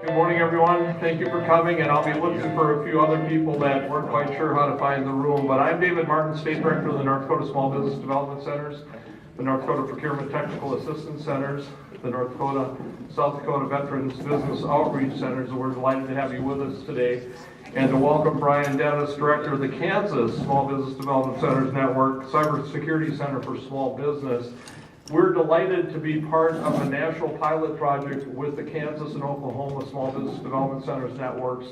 Good morning, everyone. Thank you for coming, and I'll be looking for a few other people that weren't quite sure how to find the room. But I'm David Martin, State Director of the North Dakota Small Business Development Centers, the North Dakota Procurement Technical Assistance Centers, the North Dakota, South Dakota Veterans Business Outreach Centers, and we're delighted to have you with us today. And to welcome Brian Dennis, Director of the Kansas Small Business Development Centers Network, Cybersecurity Center for Small Business. We're delighted to be part of a national pilot project with the Kansas and Oklahoma Small Business Development Centers networks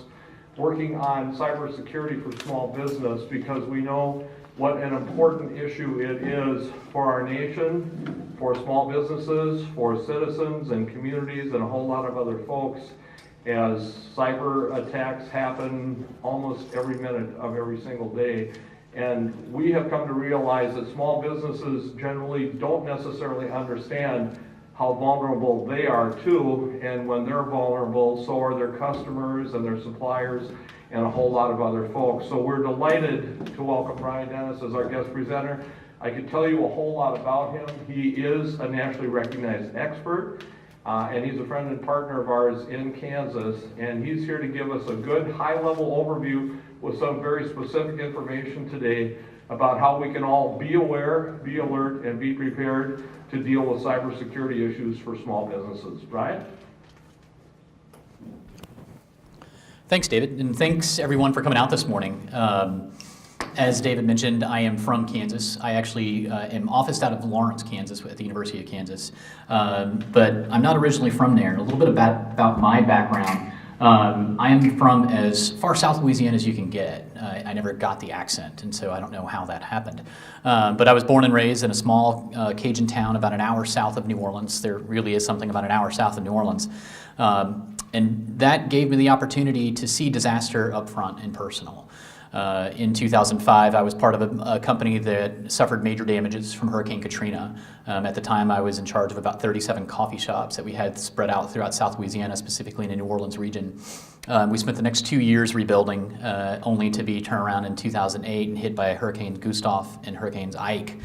working on cybersecurity for small business, because we know what an important issue it is for our nation, for small businesses, for citizens and communities and a whole lot of other folks, as cyber attacks happen almost every minute of every single day. And we have come to realize that small businesses generally don't necessarily understand how vulnerable they are too, and when they're vulnerable, so are their customers and their suppliers and a whole lot of other folks. So we're delighted to welcome Brian Dennis as our guest presenter. I could tell you a whole lot about him. He is a nationally recognized expert, and he's a friend and partner of ours in Kansas, and he's here to give us a good high-level overview with some very specific information today about how we can all be aware, be alert, and be prepared to deal with cybersecurity issues for small businesses. Brian? Thanks, David, and thanks everyone for coming out this morning. As David mentioned, I am from Kansas. I actually am officed out of Lawrence, Kansas at the University of Kansas. But I'm not originally from there. A little bit about my background. I am from as far south Louisiana as you can get. I never got the accent, and so I don't know how that happened. But I was born and raised in a small Cajun town about an hour south of New Orleans. There really is something about an hour south of New Orleans. And that gave me the opportunity to see disaster up front and personal. In 2005, I was part of a company that suffered major damages from Hurricane Katrina. At the time, I was in charge of about 37 coffee shops that we had spread out throughout South Louisiana, specifically in the New Orleans region. We spent the next 2 years rebuilding, only to be turned around in 2008 and hit by Hurricane Gustav and Hurricanes Ike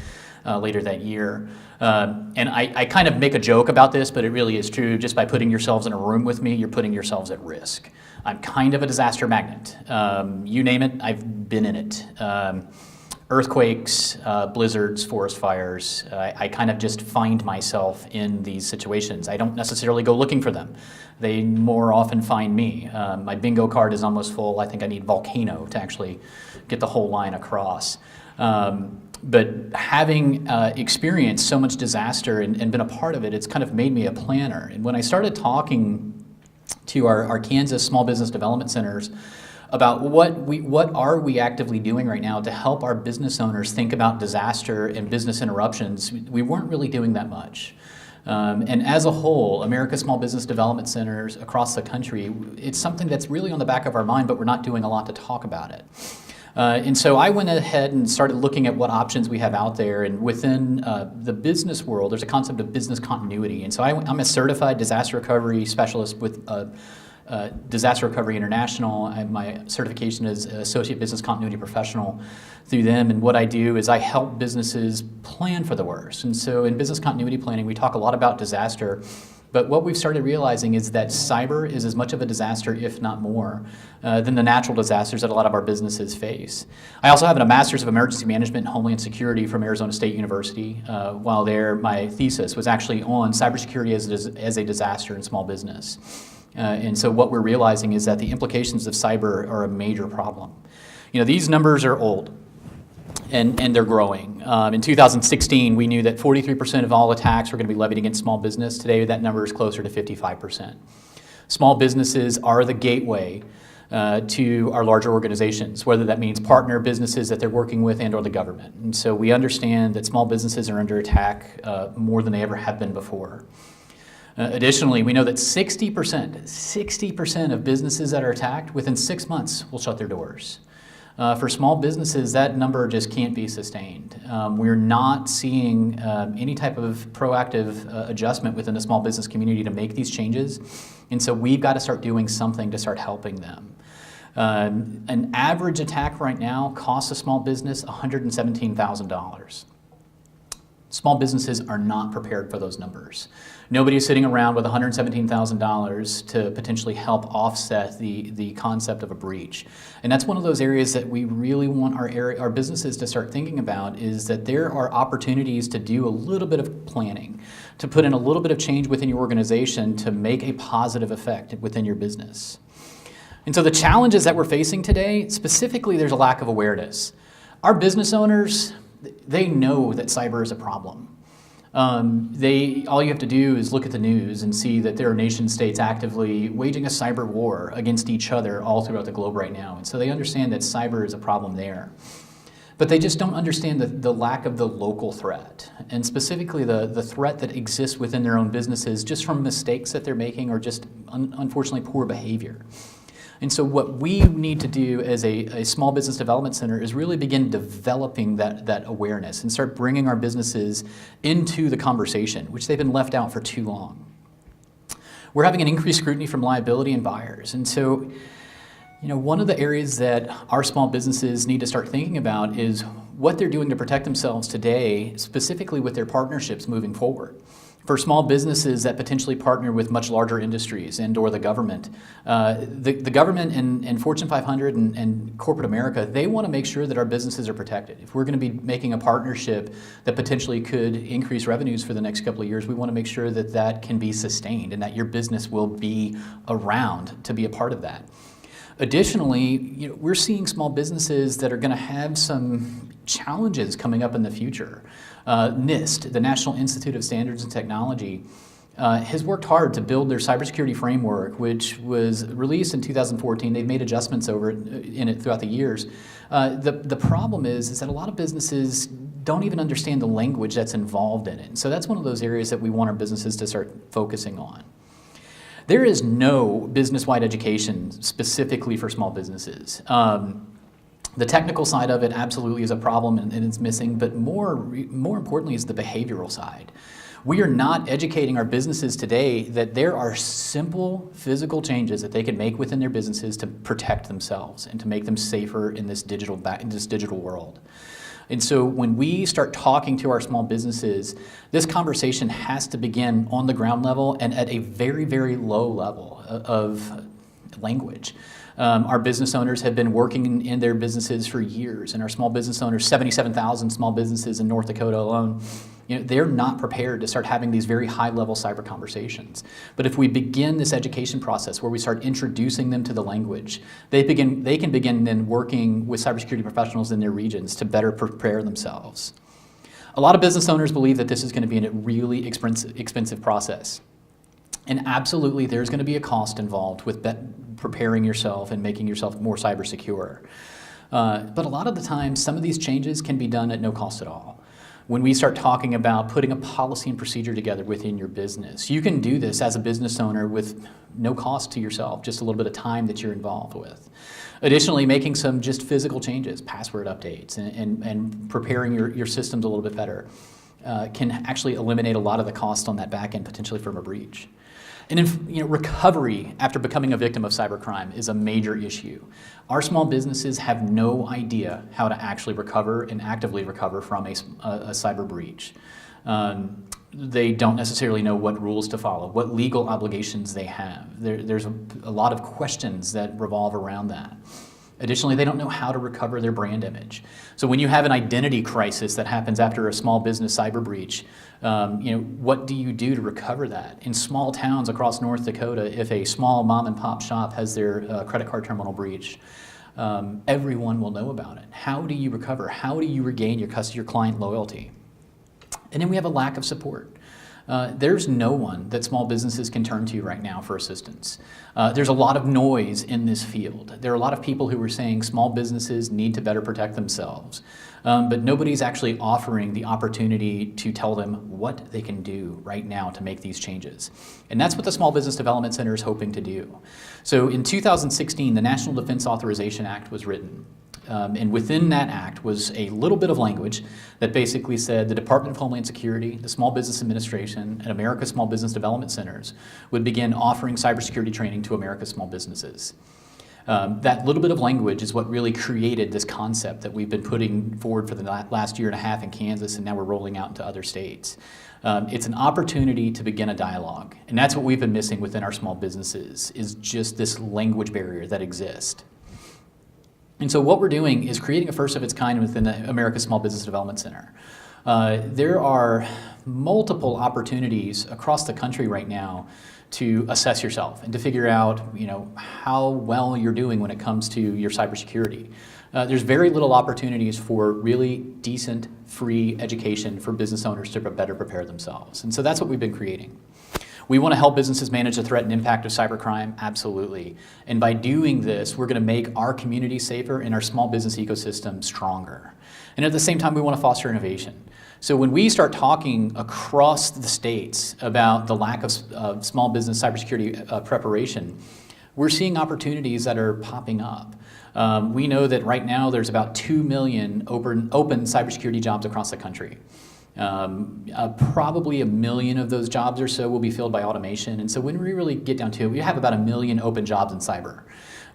later that year. And I kind of make a joke about this, but it really is true. Just by putting yourselves in a room with me, you're putting yourselves at risk. I'm kind of a disaster magnet. You name it, I've been in it. Earthquakes, blizzards, forest fires. I kind of just find myself in these situations. I don't necessarily go looking for them. They more often find me. My bingo card is almost full. I think I need volcano to actually get the whole line across. But having experienced so much disaster and been a part of it, it's kind of made me a planner. And when I started talking to our Kansas Small Business Development Centers about what are we actively doing right now to help our business owners think about disaster and business interruptions, we weren't really doing that much. And as a whole, America's Small Business Development Centers across the country, it's something that's really on the back of our mind, but we're not doing a lot to talk about it. And so I went ahead and started looking at what options we have out there. And within the business world, there's a concept of business continuity. And so I'm a certified disaster recovery specialist with Disaster Recovery International. My certification is Associate Business Continuity Professional through them. And what I do is I help businesses plan for the worst. And so in business continuity planning, we talk a lot about disaster. But what we've started realizing is that cyber is as much of a disaster, if not more, than the natural disasters that a lot of our businesses face. I also have a Master's of Emergency Management and Homeland Security from Arizona State University. While there, my thesis was actually on cybersecurity as a disaster in small business. And so what we're realizing is that the implications of cyber are a major problem. You know, these numbers are old. And they're growing. In 2016, we knew that 43% of all attacks were going to be levied against small business. Today, that number is closer to 55%. Small businesses are the gateway to our larger organizations, whether that means partner businesses that they're working with and or the government. And so we understand that small businesses are under attack more than they ever have been before. Additionally, we know that 60% of businesses that are attacked within 6 months will shut their doors. For small businesses, that number just can't be sustained. We're not seeing any type of proactive adjustment within the small business community to make these changes, and so we've got to start doing something to start helping them. An average attack right now costs a small business $117,000. Small businesses are not prepared for those numbers. Nobody is sitting around with $117,000 to potentially help offset the concept of a breach. And that's one of those areas that we really want our businesses to start thinking about, is that there are opportunities to do a little bit of planning, to put in a little bit of change within your organization to make a positive effect within your business. And so the challenges that we're facing today, specifically, there's a lack of awareness. Our business owners, they know that cyber is a problem. All you have to do is look at the news and see that there are nation states actively waging a cyber war against each other all throughout the globe right now. And so they understand that cyber is a problem there. But they just don't understand the lack of the local threat, and specifically the threat that exists within their own businesses just from mistakes that they're making or just unfortunately poor behavior. And so what we need to do as a small business development center is really begin developing that awareness and start bringing our businesses into the conversation, which they've been left out for too long. We're having an increased scrutiny from liability and buyers. And so, one of the areas that our small businesses need to start thinking about is what they're doing to protect themselves today, specifically with their partnerships moving forward. For small businesses that potentially partner with much larger industries and or the government, the government and Fortune 500 and corporate America, they want to make sure that our businesses are protected. If we're going to be making a partnership that potentially could increase revenues for the next couple of years, we want to make sure that that can be sustained and that your business will be around to be a part of that. Additionally, we're seeing small businesses that are going to have some challenges coming up in the future. NIST, the National Institute of Standards and Technology, has worked hard to build their cybersecurity framework, which was released in 2014. They've made adjustments in it throughout the years. The problem is that a lot of businesses don't even understand the language that's involved in it. So that's one of those areas that we want our businesses to start focusing on. There is no business-wide education specifically for small businesses. The technical side of it absolutely is a problem and it's missing, but more importantly is the behavioral side. We are not educating our businesses today that there are simple physical changes that they can make within their businesses to protect themselves and to make them safer in this digital world. And so when we start talking to our small businesses, this conversation has to begin on the ground level and at a very, very low level of language. Our business owners have been working in their businesses for years, and our small business owners, 77,000 small businesses in North Dakota alone, they're not prepared to start having these very high-level cyber conversations. But if we begin this education process where we start introducing them to the language, they can begin then working with cybersecurity professionals in their regions to better prepare themselves. A lot of business owners believe that this is going to be a really expensive process. And absolutely, there's going to be a cost involved with preparing yourself and making yourself more cyber secure. But a lot of the time, some of these changes can be done at no cost at all. When we start talking about putting a policy and procedure together within your business, you can do this as a business owner with no cost to yourself, just a little bit of time that you're involved with. Additionally, making some just physical changes, password updates, and preparing your systems a little bit better can actually eliminate a lot of the cost on that back end, potentially from a breach. And recovery after becoming a victim of cybercrime is a major issue. Our small businesses have no idea how to actually recover and actively recover from a cyber breach. They don't necessarily know what rules to follow, what legal obligations they have. There's a lot of questions that revolve around that. Additionally, they don't know how to recover their brand image. So when you have an identity crisis that happens after a small business cyber breach, what do you do to recover that? In small towns across North Dakota, if a small mom and pop shop has their credit card terminal breached, everyone will know about it. How do you recover? How do you regain your client loyalty? And then we have a lack of support. There's no one that small businesses can turn to right now for assistance. There's a lot of noise in this field. There are a lot of people who are saying small businesses need to better protect themselves, but nobody's actually offering the opportunity to tell them what they can do right now to make these changes. And that's what the Small Business Development Center is hoping to do. So in 2016, the National Defense Authorization Act was written. And within that act was a little bit of language that basically said the Department of Homeland Security, the Small Business Administration, and America's Small Business Development Centers would begin offering cybersecurity training to America's small businesses. That little bit of language is what really created this concept that we've been putting forward for the last year and a half in Kansas, and now we're rolling out into other states. It's an opportunity to begin a dialogue, and that's what we've been missing within our small businesses, is just this language barrier that exists. And so what we're doing is creating a first of its kind within the America's Small Business Development Center. There are multiple opportunities across the country right now to assess yourself and to figure out, how well you're doing when it comes to your cybersecurity. There's very little opportunities for really decent, free education for business owners to better prepare themselves. And so that's what we've been creating. We want to help businesses manage the threat and impact of cybercrime, absolutely. And by doing this, we're going to make our community safer and our small business ecosystem stronger. And at the same time, we want to foster innovation. So when we start talking across the states about the lack of small business cybersecurity preparation, we're seeing opportunities that are popping up. We know that right now there's about 2 million open cybersecurity jobs across the country. Probably 1 million of those jobs or so will be filled by automation. And so when we really get down to it, we have about 1 million open jobs in cyber.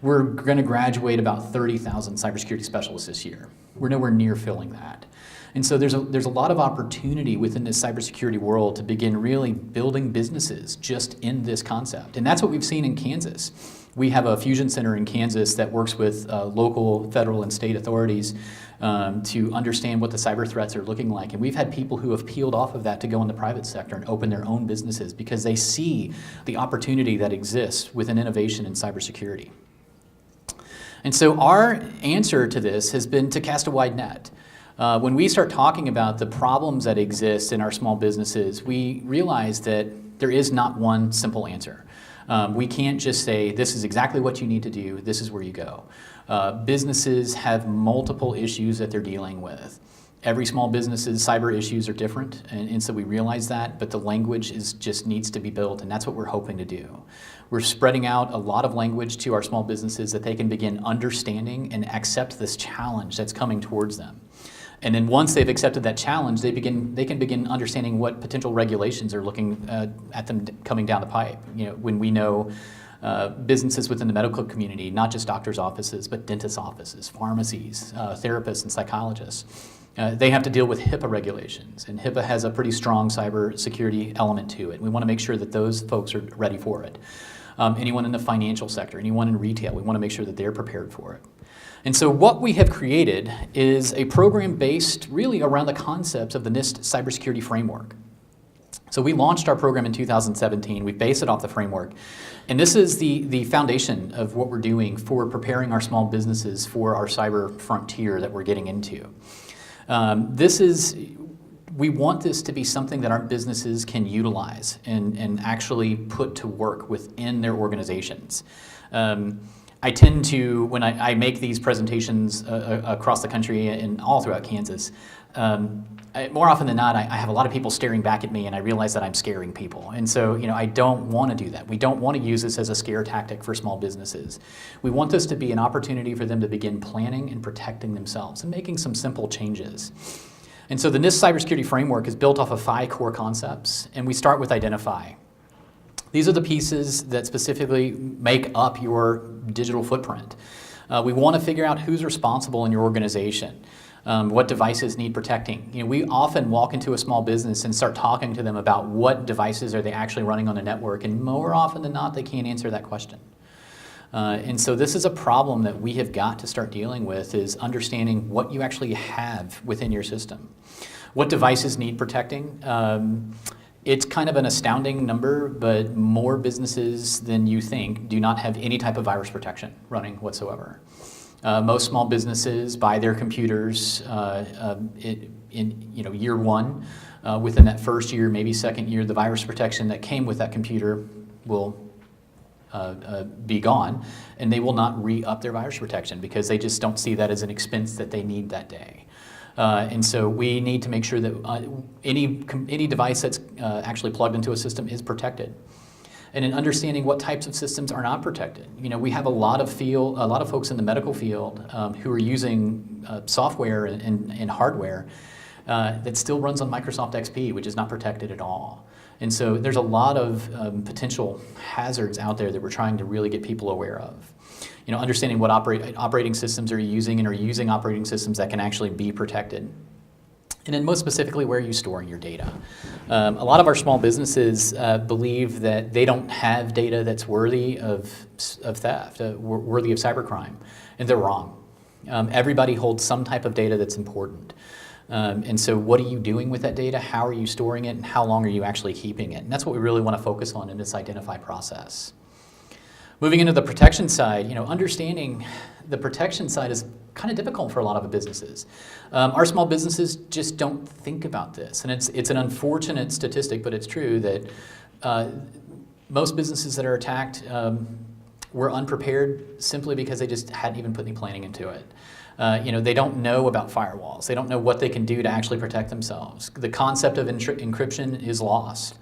We're going to graduate about 30,000 cybersecurity specialists this year. We're nowhere near filling that. And so there's a lot of opportunity within this cybersecurity world to begin really building businesses just in this concept. And that's what we've seen in Kansas. We have a fusion center in Kansas that works with local, federal, and state authorities to understand what the cyber threats are looking like. And we've had people who have peeled off of that to go in the private sector and open their own businesses because they see the opportunity that exists within innovation in cybersecurity. And so our answer to this has been to cast a wide net. When we start talking about the problems that exist in our small businesses, we realize that there is not one simple answer. We can't just say, this is exactly what you need to do, this is where you go. Businesses have multiple issues that they're dealing with. Every small business's cyber issues are different, and so we realize that, but the language just needs to be built, and that's what we're hoping to do. We're spreading out a lot of language to our small businesses that they can begin understanding and accept this challenge that's coming towards them. And then once they've accepted that challenge, they can begin understanding what potential regulations are looking at them coming down the pipe. When we know businesses within the medical community, not just doctors' offices, but dentists' offices, pharmacies, therapists, and psychologists. They have to deal with HIPAA regulations, and HIPAA has a pretty strong cybersecurity element to it. We want to make sure that those folks are ready for it. Anyone in the financial sector, anyone in retail, we want to make sure that they're prepared for it. And so what we have created is a program based really around the concepts of the NIST Cybersecurity Framework. So we launched our program in 2017. We based it off the framework. And this is the foundation of what we're doing for preparing our small businesses for our cyber frontier that we're getting into. We want this to be something that our businesses can utilize and actually put to work within their organizations. I tend to, when I make these presentations across the country and all throughout Kansas, more often than not, I have a lot of people staring back at me and I realize that I'm scaring people. And so, I don't want to do that. We don't want to use this as a scare tactic for small businesses. We want this to be an opportunity for them to begin planning and protecting themselves and making some simple changes. And so the NIST Cybersecurity Framework is built off of 5 core concepts, and we start with identify. These are the pieces that specifically make up your digital footprint. We want to figure out who's responsible in your organization, what devices need protecting. We often walk into a small business and start talking to them about what devices are they actually running on the network, and more often than not, they can't answer that question. And so this is a problem that we have got to start dealing with, is understanding what you actually have within your system. What devices need protecting? It's kind of an astounding number, but more businesses than you think do not have any type of virus protection running whatsoever. Most small businesses buy their computers in year one. Within that first year, maybe second year, the virus protection that came with that computer will be gone, and they will not re-up their virus protection because they just don't see that as an expense that they need that day. And so we need to make sure that any device that's actually plugged into a system is protected. And in understanding what types of systems are not protected. We have a lot of folks in the medical field who are using software and hardware that still runs on Microsoft XP, which is not protected at all. And so there's a lot of potential hazards out there that we're trying to really get people aware of. understanding what operating systems are you using, and are you using operating systems that can actually be protected. And then most specifically, where are you storing your data? A lot of our small businesses believe that they don't have data that's worthy of theft, worthy of cybercrime, and they're wrong. Everybody holds some type of data that's important. And so what are you doing with that data? How are you storing it? And how long are you actually keeping it? And that's what we really want to focus on in this identify process. Moving into the protection side, understanding the protection side is kind of difficult for a lot of businesses. Our small businesses just don't think about this. And it's an unfortunate statistic, but it's true that most businesses that are attacked were unprepared simply because they just hadn't even put any planning into it. They don't know about firewalls. They don't know what they can do to actually protect themselves. The concept of encryption is lost.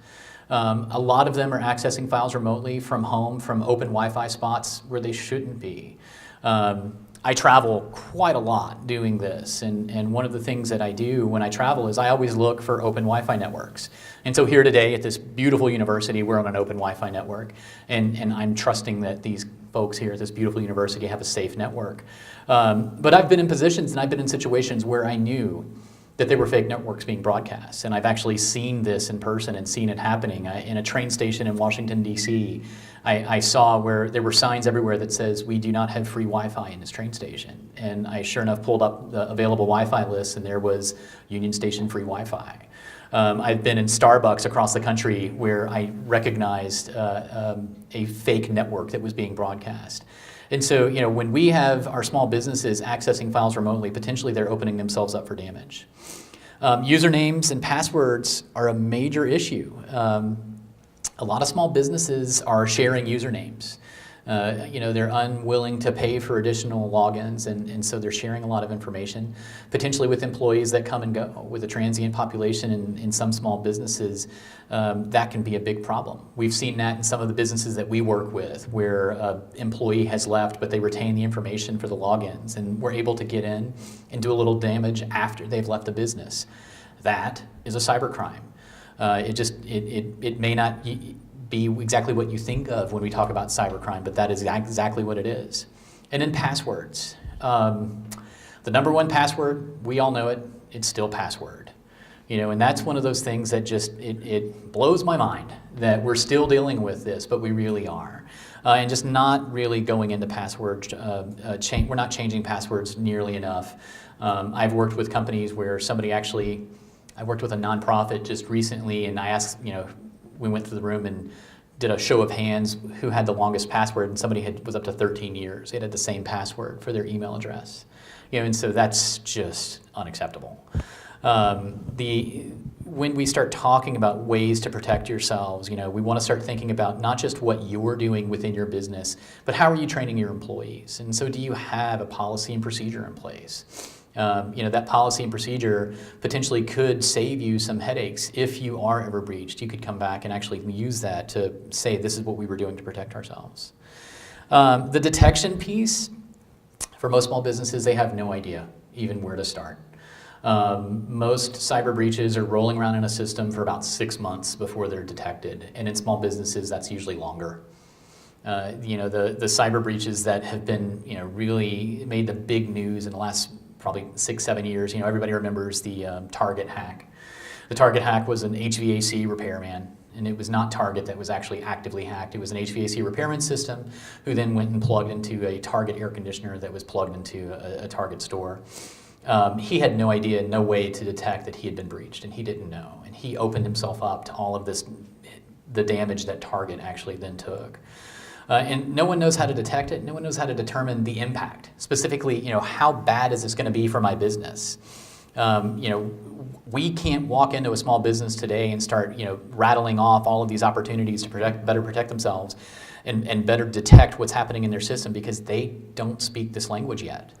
A lot of them are accessing files remotely from home, from open Wi-Fi spots where they shouldn't be. I travel quite a lot doing this, and one of the things that I do when I travel is I always look for open Wi-Fi networks. And so here today at this beautiful university, we're on an open Wi-Fi network, and I'm trusting that these folks here at this beautiful university have a safe network. But I've been in positions and I've been in situations where I knew that there were fake networks being broadcast, and I've actually seen this in person and seen it happening. In a train station in Washington, D.C., I saw where there were signs everywhere that says, "We do not have free Wi-Fi in this train station." And I sure enough pulled up the available Wi-Fi list, and there was Union Station free Wi-Fi. I've been in Starbucks across the country where I recognized a fake network that was being broadcast. And so, when we have our small businesses accessing files remotely, potentially they're opening themselves up for damage. Usernames and passwords are a major issue. A lot of small businesses are sharing usernames. They're unwilling to pay for additional logins, and so they're sharing a lot of information, potentially with employees that come and go. With a transient population in some small businesses, that can be a big problem. We've seen that in some of the businesses that we work with, where an employee has left, but they retain the information for the logins, and we're able to get in and do a little damage after they've left the business. That is a cybercrime. It may not be exactly what you think of when we talk about cybercrime, but that is exactly what it is. And then passwords. The number one password, we all know it, it's still password. And that's one of those things that just, it blows my mind that we're still dealing with this, but we really are. And just not really going into password, we're not changing passwords nearly enough. I've worked with companies where I worked with a nonprofit just recently, and I asked, we went through the room and did a show of hands who had the longest password, and somebody was up to 13 years. They had the same password for their email address. And so that's just unacceptable. When we start talking about ways to protect yourselves, we want to start thinking about not just what you're doing within your business, but how are you training your employees? And so do you have a policy and procedure in place? That policy and procedure potentially could save you some headaches. If you are ever breached, you could come back and actually use that to say, this is what we were doing to protect ourselves. The detection piece, for most small businesses, they have no idea even where to start. Most cyber breaches are rolling around in a system for about 6 months before they're detected. And in small businesses, that's usually longer. The cyber breaches that have been, really made the big news in the last probably 6-7 years. Everybody remembers the Target hack. The Target hack was an HVAC repairman, and it was not Target that was actually actively hacked. It was an HVAC repairman system who then went and plugged into a Target air conditioner that was plugged into a Target store. He had no idea, no way to detect that he had been breached, and he didn't know. And he opened himself up to all of this, the damage that Target actually then took. And no one knows how to detect it. No one knows how to determine the impact. Specifically, how bad is this going to be for my business? We can't walk into a small business today and start, rattling off all of these opportunities to better protect themselves and better detect what's happening in their system, because they don't speak this language yet.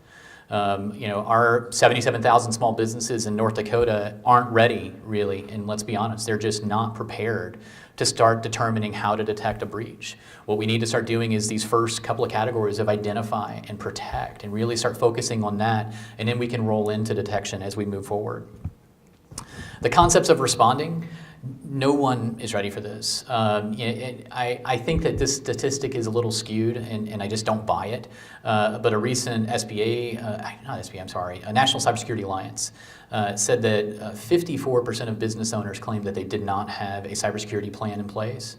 Our 77,000 small businesses in North Dakota aren't ready, really, and let's be honest, they're just not prepared to start determining how to detect a breach. What we need to start doing is these first couple of categories of identify and protect, and really start focusing on that, and then we can roll into detection as we move forward. The concepts of responding, No one is ready for this. I think that this statistic is a little skewed, and I just don't buy it. But a recent a National Cybersecurity Alliance said that 54% of business owners claimed that they did not have a cybersecurity plan in place.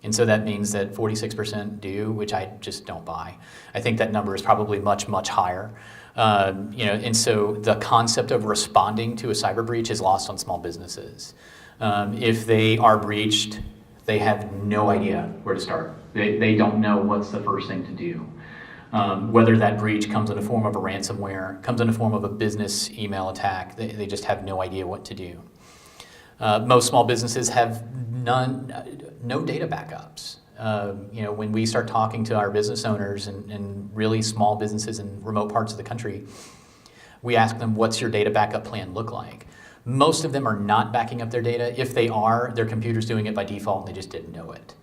And so that means that 46% do, which I just don't buy. I think that number is probably much, much higher. And so the concept of responding to a cyber breach is lost on small businesses. If they are breached, they have no idea where to start. They don't know what's the first thing to do. Whether that breach comes in the form of a ransomware, comes in the form of a business email attack, they just have no idea what to do. Most small businesses have no data backups. When we start talking to our business owners and really small businesses in remote parts of the country, we ask them, what's your data backup plan look like? Most of them are not backing up their data. If they are, their computer's doing it by default and they just didn't know it.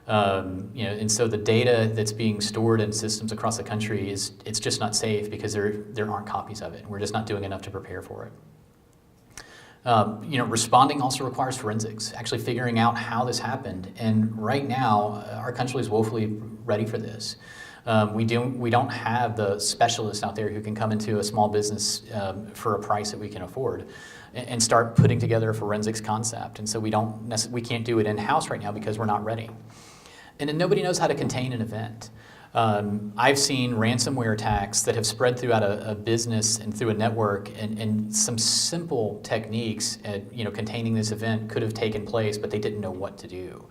And so the data that's being stored in systems across the country it's just not safe because there aren't copies of it. We're just not doing enough to prepare for it. Responding also requires forensics, actually figuring out how this happened. And right now, our country is woefully ready for this. We don't have the specialists out there who can come into a small business for a price that we can afford and start putting together a forensics concept. And so we can't do it in-house right now because we're not ready. And then nobody knows how to contain an event. I've seen ransomware attacks that have spread throughout a business and through a network, and some simple techniques at containing this event could have taken place, but they didn't know what to do.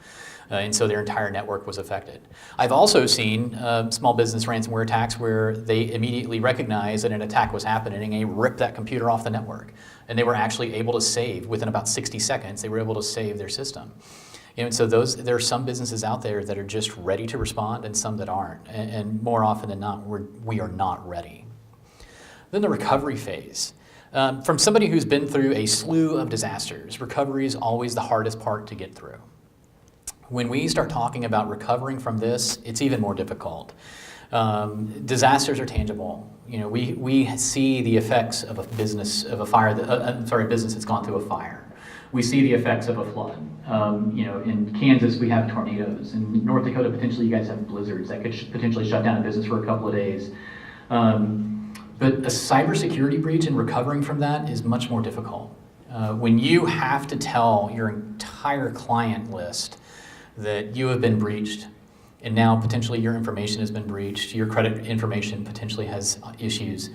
And so their entire network was affected. I've also seen small business ransomware attacks where they immediately recognized that an attack was happening and they ripped that computer off the network. And they were actually able to save, within about 60 seconds, they were able to save their system. And so there are some businesses out there that are just ready to respond and some that aren't. And more often than not, we are not ready. Then the recovery phase. From somebody who's been through a slew of disasters, recovery is always the hardest part to get through. When we start talking about recovering from this, it's even more difficult. Disasters are tangible. We see the effects of a business that's gone through a fire. We see the effects of a flood. In Kansas, we have tornadoes. In North Dakota, potentially you guys have blizzards that could potentially shut down a business for a couple of days. But a cybersecurity breach and recovering from that is much more difficult. When you have to tell your entire client list that you have been breached, and now potentially your information has been breached, your credit information potentially has issues,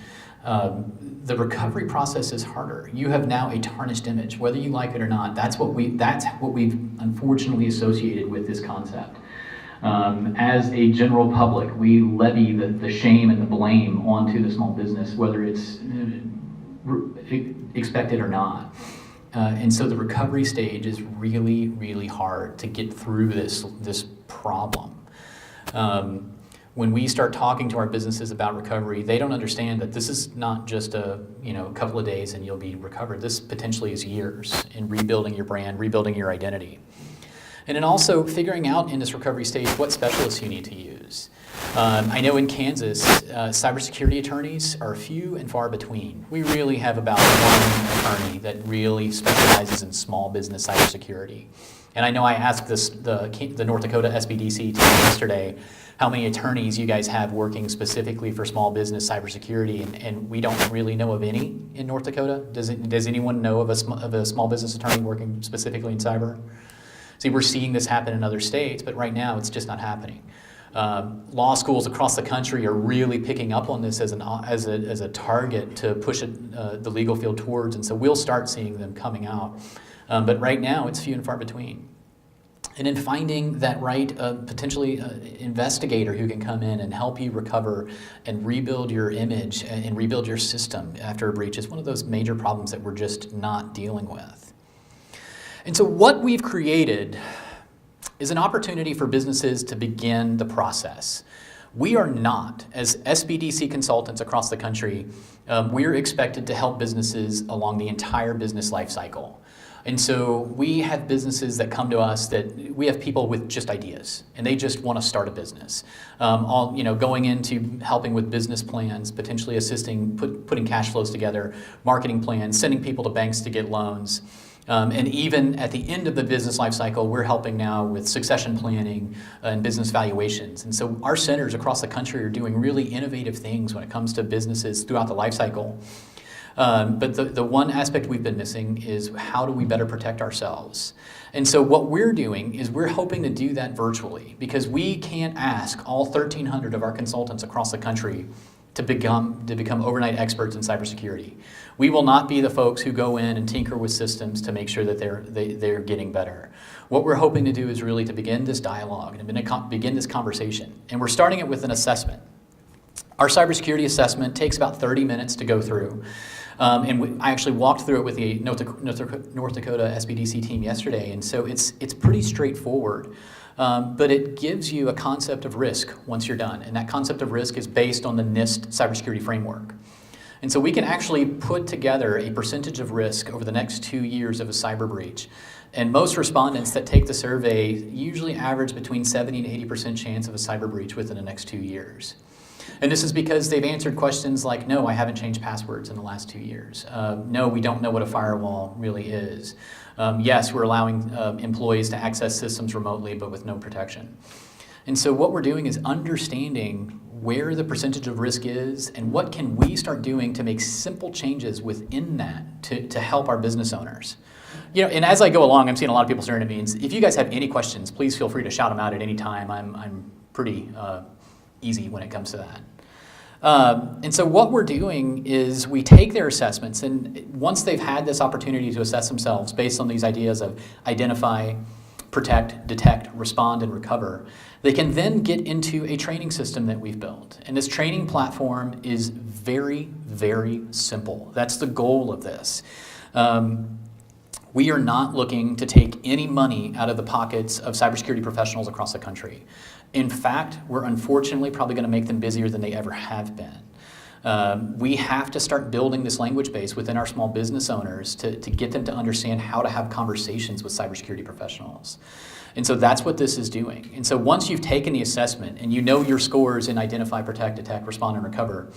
the recovery process is harder. You have now a tarnished image, whether you like it or not. That's what we've unfortunately associated with this concept. As a general public, we levy the shame and the blame onto the small business, whether it's expected or not. And so the recovery stage is really, really hard to get through this problem. When we start talking to our businesses about recovery, they don't understand that this is not just a couple of days and you'll be recovered. This potentially is years in rebuilding your brand, rebuilding your identity. And then also figuring out in this recovery stage what specialists you need to use. I know in Kansas, cybersecurity attorneys are few and far between. We really have about one attorney that really specializes in small business cybersecurity. And I know I asked the North Dakota SBDC team yesterday how many attorneys you guys have working specifically for small business cybersecurity, and we don't really know of any in North Dakota. Does anyone know of a small business attorney working specifically in cyber? See, we're seeing this happen in other states, but right now it's just not happening. Law schools across the country are really picking up on this as a target to push the legal field towards, and so we'll start seeing them coming out. But right now it's few and far between. And in finding that right, potentially investigator who can come in and help you recover and rebuild your image and rebuild your system after a breach is one of those major problems that we're just not dealing with. And so what we've created is an opportunity for businesses to begin the process. We are not, as SBDC consultants across the country, we're expected to help businesses along the entire business life cycle. And so we have businesses that come to us that we have people with just ideas and they just want to start a business. Going into helping with business plans, potentially assisting, putting cash flows together, marketing plans, sending people to banks to get loans. And even at the end of the business life cycle, we're helping now with succession planning and business valuations. And so our centers across the country are doing really innovative things when it comes to businesses throughout the life cycle. But the one aspect we've been missing is how do we better protect ourselves? And so what we're doing is we're hoping to do that virtually, because we can't ask all 1,300 of our consultants across the country to become overnight experts in cybersecurity. We will not be the folks who go in and tinker with systems to make sure that they're getting better. What we're hoping to do is really to begin this dialogue and begin this conversation. And we're starting it with an assessment. Our cybersecurity assessment takes about 30 minutes to go through. I actually walked through it with the North Dakota SBDC team yesterday, and so it's pretty straightforward. But it gives you a concept of risk once you're done, and that concept of risk is based on the NIST cybersecurity framework. And so we can actually put together a percentage of risk over the next 2 years of a cyber breach. And most respondents that take the survey usually average between 70 and 80% chance of a cyber breach within the next 2 years. And this is because they've answered questions like, no, I haven't changed passwords in the last 2 years. No, we don't know what a firewall really is. Yes, we're allowing employees to access systems remotely, but with no protection. And so what we're doing is understanding where the percentage of risk is and what can we start doing to make simple changes within that to help our business owners. You know, and as I go along, I'm seeing a lot of people staring at me. And if you guys have any questions, please feel free to shout them out at any time. I'm pretty easy when it comes to that. And so what we're doing is we take their assessments, and once they've had this opportunity to assess themselves based on these ideas of identify, protect, detect, respond, and recover, they can then get into a training system that we've built. And this training platform is very, very simple. That's the goal of this. We are not looking to take any money out of the pockets of cybersecurity professionals across the country. In fact, we're unfortunately probably going to make them busier than they ever have been. We have to start building this language base within our small business owners to get them to understand how to have conversations with cybersecurity professionals. And so that's what this is doing. And so once you've taken the assessment and you know your scores in identify, protect, detect, respond, and recover,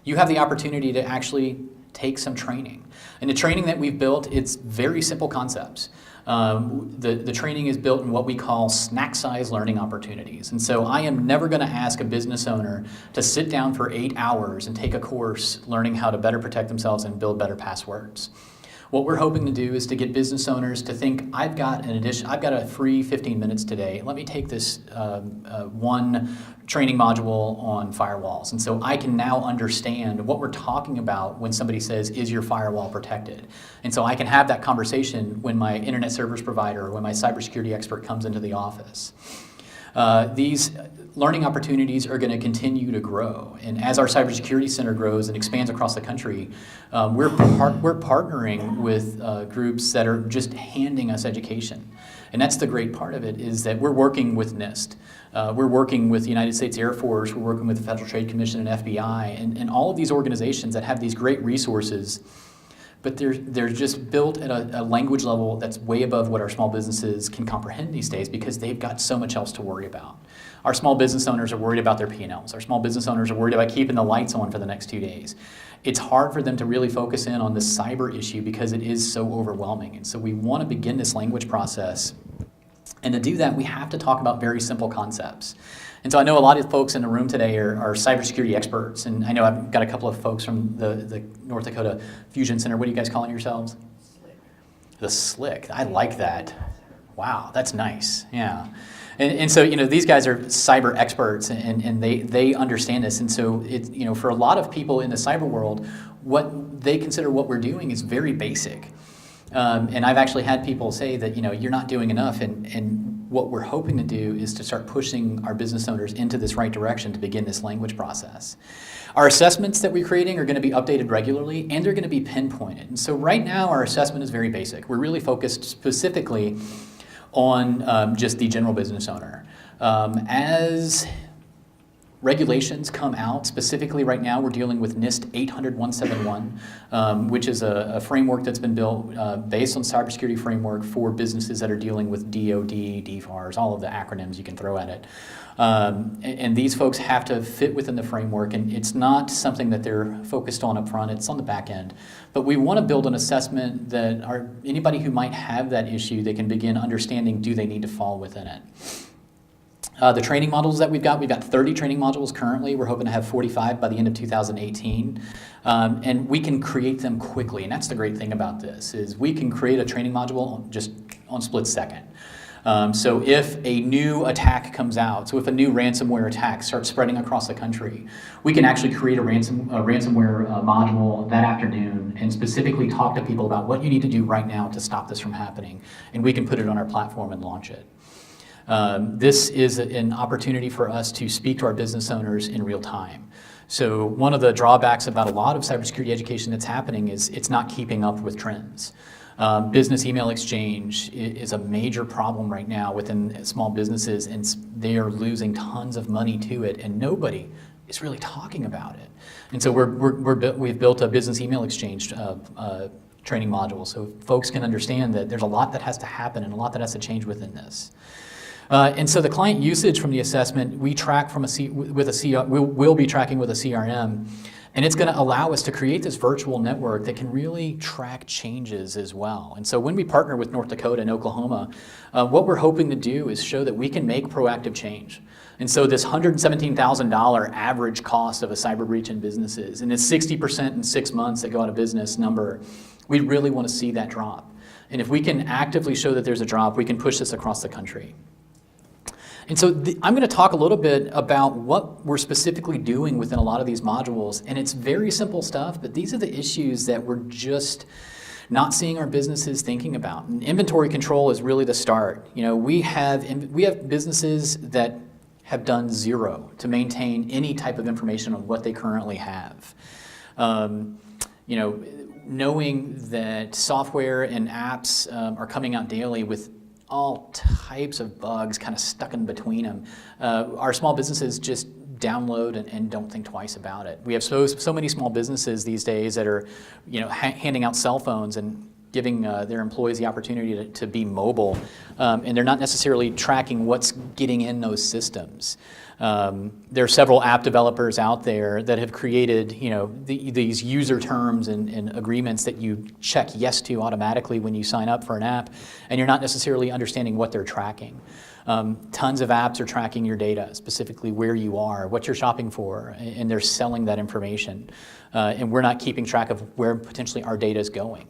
you have the opportunity to actually take some training. And the training that we've built, it's very simple concepts. The training is built in what we call snack size learning opportunities. And so I am never going to ask a business owner to sit down for 8 hours and take a course learning how to better protect themselves and build better passwords. What we're hoping to do is to get business owners to think, I've got a free 15 minutes today. Let me take this one training module on firewalls. And so I can now understand what we're talking about when somebody says, is your firewall protected? And so I can have that conversation when my internet service provider or when my cybersecurity expert comes into the office. These learning opportunities are going to continue to grow. And as our cybersecurity center grows and expands across the country, we're partnering with groups that are just handing us education. And that's the great part of it, is that we're working with NIST. We're working with the United States Air Force. We're working with the Federal Trade Commission and FBI and all of these organizations that have these great resources. But they're just built at a language level that's way above what our small businesses can comprehend these days, because they've got so much else to worry about. Our small business owners are worried about their P&Ls. Our small business owners are worried about keeping the lights on for the next 2 days. It's hard for them to really focus in on this cyber issue because it is so overwhelming. And so we want to begin this language process. And to do that, we have to talk about very simple concepts. And so I know a lot of folks in the room today are cybersecurity experts, and I know I've got a couple of folks from the North Dakota Fusion Center. What are you guys calling yourselves? Slick. The Slick. I like that. Wow, that's nice. Yeah. And so, these guys are cyber experts, and they understand this. And so, for a lot of people in the cyber world, what they consider what we're doing is very basic. And I've actually had people say that, you're not doing enough, and what we're hoping to do is to start pushing our business owners into this right direction to begin this language process. Our assessments that we're creating are going to be updated regularly, and they're going to be pinpointed. And so right now, our assessment is very basic. We're really focused specifically on just the general business owner. As regulations come out. Specifically right now, we're dealing with NIST 800-171, which is a framework that's been built based on cybersecurity framework for businesses that are dealing with DoD, DFARS, all of the acronyms you can throw at it. And these folks have to fit within the framework, and it's not something that they're focused on up front, it's on the back end. But we want to build an assessment that anybody who might have that issue, they can begin understanding, do they need to fall within it? The training modules that we've got 30 training modules currently. We're hoping to have 45 by the end of 2018. And we can create them quickly. And that's the great thing about this, is we can create a training module just on split second. So if a new attack comes out, so if a new ransomware attack starts spreading across the country, we can actually create a ransomware module that afternoon and specifically talk to people about what you need to do right now to stop this from happening. And we can put it on our platform and launch it. This is an opportunity for us to speak to our business owners in real time. So one of the drawbacks about a lot of cybersecurity education that's happening is it's not keeping up with trends. Business email exchange is a major problem right now within small businesses, and they are losing tons of money to it, and nobody is really talking about it. And so we've built a business email exchange training module, so folks can understand that there's a lot that has to happen and a lot that has to change within this. And so the client usage from the assessment, we track from we'll be tracking with a CRM, and it's going to allow us to create this virtual network that can really track changes as well. And so when we partner with North Dakota and Oklahoma, what we're hoping to do is show that we can make proactive change. And so this $117,000 average cost of a cyber breach in businesses, and it's 60% in 6 months that go out of business number, we really want to see that drop. And if we can actively show that there's a drop, we can push this across the country. And so I'm going to talk a little bit about what we're specifically doing within a lot of these modules, and it's very simple stuff, but these are the issues that we're just not seeing our businesses thinking about. And inventory control is really the start. You know, we have businesses that have done zero to maintain any type of information on what they currently have. You know, knowing that software and apps are coming out daily with all types of bugs kind of stuck in between them. Our small businesses just download and don't think twice about it. We have so many small businesses these days that are, you know, handing out cell phones and giving their employees the opportunity to be mobile, and they're not necessarily tracking what's getting in those systems. There are several app developers out there that have created, you know, these user terms and agreements that you check yes to automatically when you sign up for an app, and you're not necessarily understanding what they're tracking. Tons of apps are tracking your data, specifically where you are, what you're shopping for, and they're selling that information. And we're not keeping track of where potentially our data is going.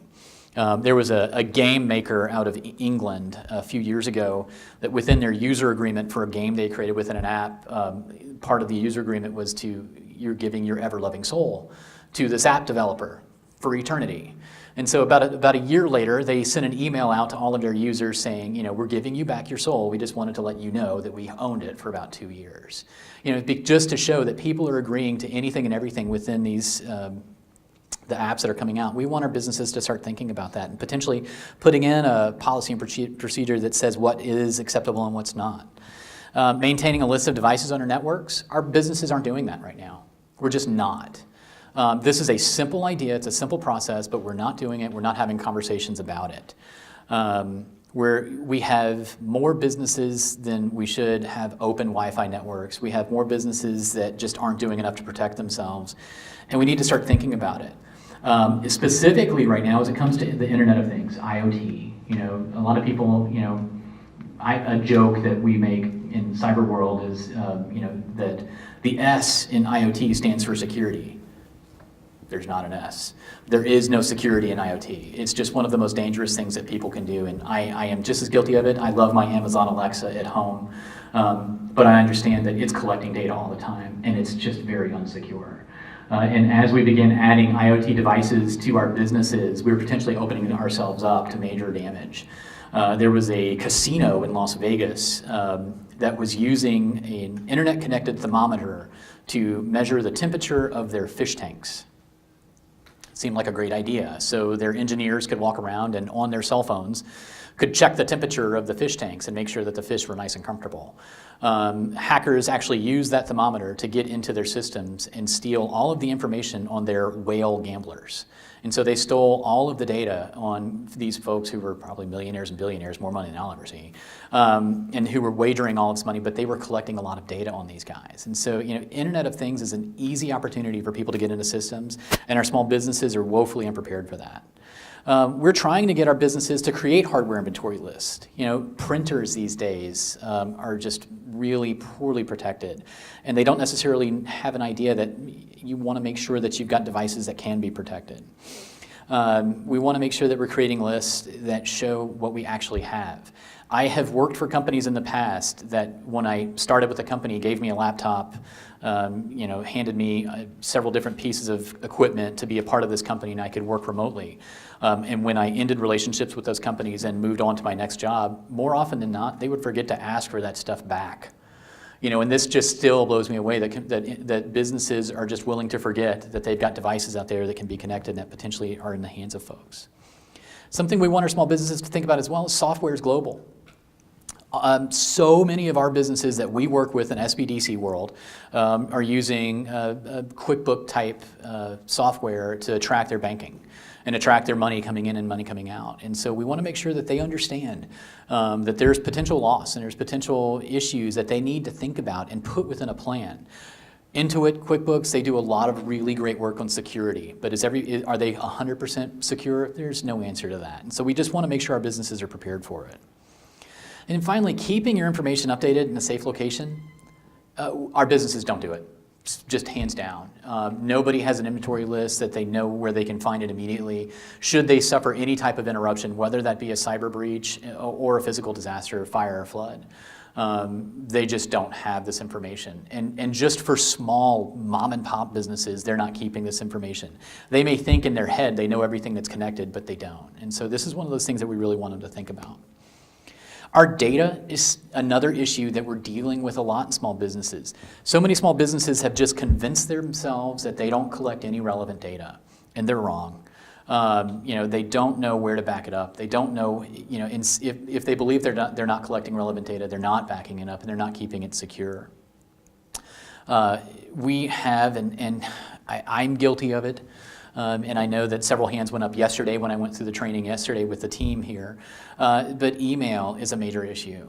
There was a game maker out of England a few years ago that within their user agreement for a game they created within an app, part of the user agreement was you're giving your ever-loving soul to this app developer for eternity. And so about a year later, they sent an email out to all of their users saying, you know, we're giving you back your soul. We just wanted to let you know that we owned it for about 2 years. You know, just to show that people are agreeing to anything and everything within these the apps that are coming out. We want our businesses to start thinking about that and potentially putting in a policy and procedure that says what is acceptable and what's not. Maintaining a list of devices on our networks. Our businesses aren't doing that right now. We're just not. This is a simple idea, it's a simple process, but we're not doing it, we're not having conversations about it. We have more businesses than we should have open Wi-Fi networks. We have more businesses that just aren't doing enough to protect themselves, and we need to start thinking about it. Specifically right now, as it comes to the Internet of Things, IoT, you know, a lot of people, you know, a joke that we make in cyber world is, you know, that the S in IoT stands for security. There's not an S. There is no security in IoT. It's just one of the most dangerous things that people can do, and I am just as guilty of it. I love my Amazon Alexa at home, but I understand that it's collecting data all the time, and it's just very unsecure. And as we begin adding IoT devices to our businesses, we're potentially opening ourselves up to major damage. There was a casino in Las Vegas that was using an internet-connected thermometer to measure the temperature of their fish tanks. Seemed like a great idea. So their engineers could walk around and on their cell phones could check the temperature of the fish tanks and make sure that the fish were nice and comfortable. Hackers actually use that thermometer to get into their systems and steal all of the information on their whale gamblers. And so they stole all of the data on these folks who were probably millionaires and billionaires, more money than I'll ever see, and who were wagering all this money, but they were collecting a lot of data on these guys. And so, Internet of Things is an easy opportunity for people to get into systems, and our small businesses are woefully unprepared for that. We're trying to get our businesses to create hardware inventory lists. Printers these days are just really poorly protected, and they don't necessarily have an idea that you want to make sure that you've got devices that can be protected. We want to make sure that we're creating lists that show what we actually have. I have worked for companies in the past that when I started with a company gave me a laptop, handed me several different pieces of equipment to be a part of this company, and I could work remotely. And when I ended relationships with those companies and moved on to my next job, more often than not, they would forget to ask for that stuff back. And this just still blows me away that businesses are just willing to forget that they've got devices out there that can be connected and that potentially are in the hands of folks. Something we want our small businesses to think about as well is software is global. So many of our businesses that we work with in SBDC world are using QuickBook type software to track their banking and to track their money coming in and money coming out. And so we want to make sure that they understand that there's potential loss and there's potential issues that they need to think about and put within a plan. Intuit, QuickBooks, they do a lot of really great work on security, but are they 100% secure? There's no answer to that. And so we just want to make sure our businesses are prepared for it. And finally, keeping your information updated in a safe location. Our businesses don't do it, just hands down. Nobody has an inventory list that they know where they can find it immediately. Should they suffer any type of interruption, whether that be a cyber breach or a physical disaster, fire or flood, they just don't have this information. And just for small mom and pop businesses, they're not keeping this information. They may think in their head they know everything that's connected, but they don't. And so this is one of those things that we really want them to think about. Our data is another issue that we're dealing with a lot in small businesses. So many small businesses have just convinced themselves that they don't collect any relevant data, and they're wrong. They don't know where to back it up. They don't know, if they believe they're not collecting relevant data, they're not backing it up, and they're not keeping it secure. We have, and I'm guilty of it. And I know that several hands went up yesterday when I went through the training yesterday with the team here. But email is a major issue.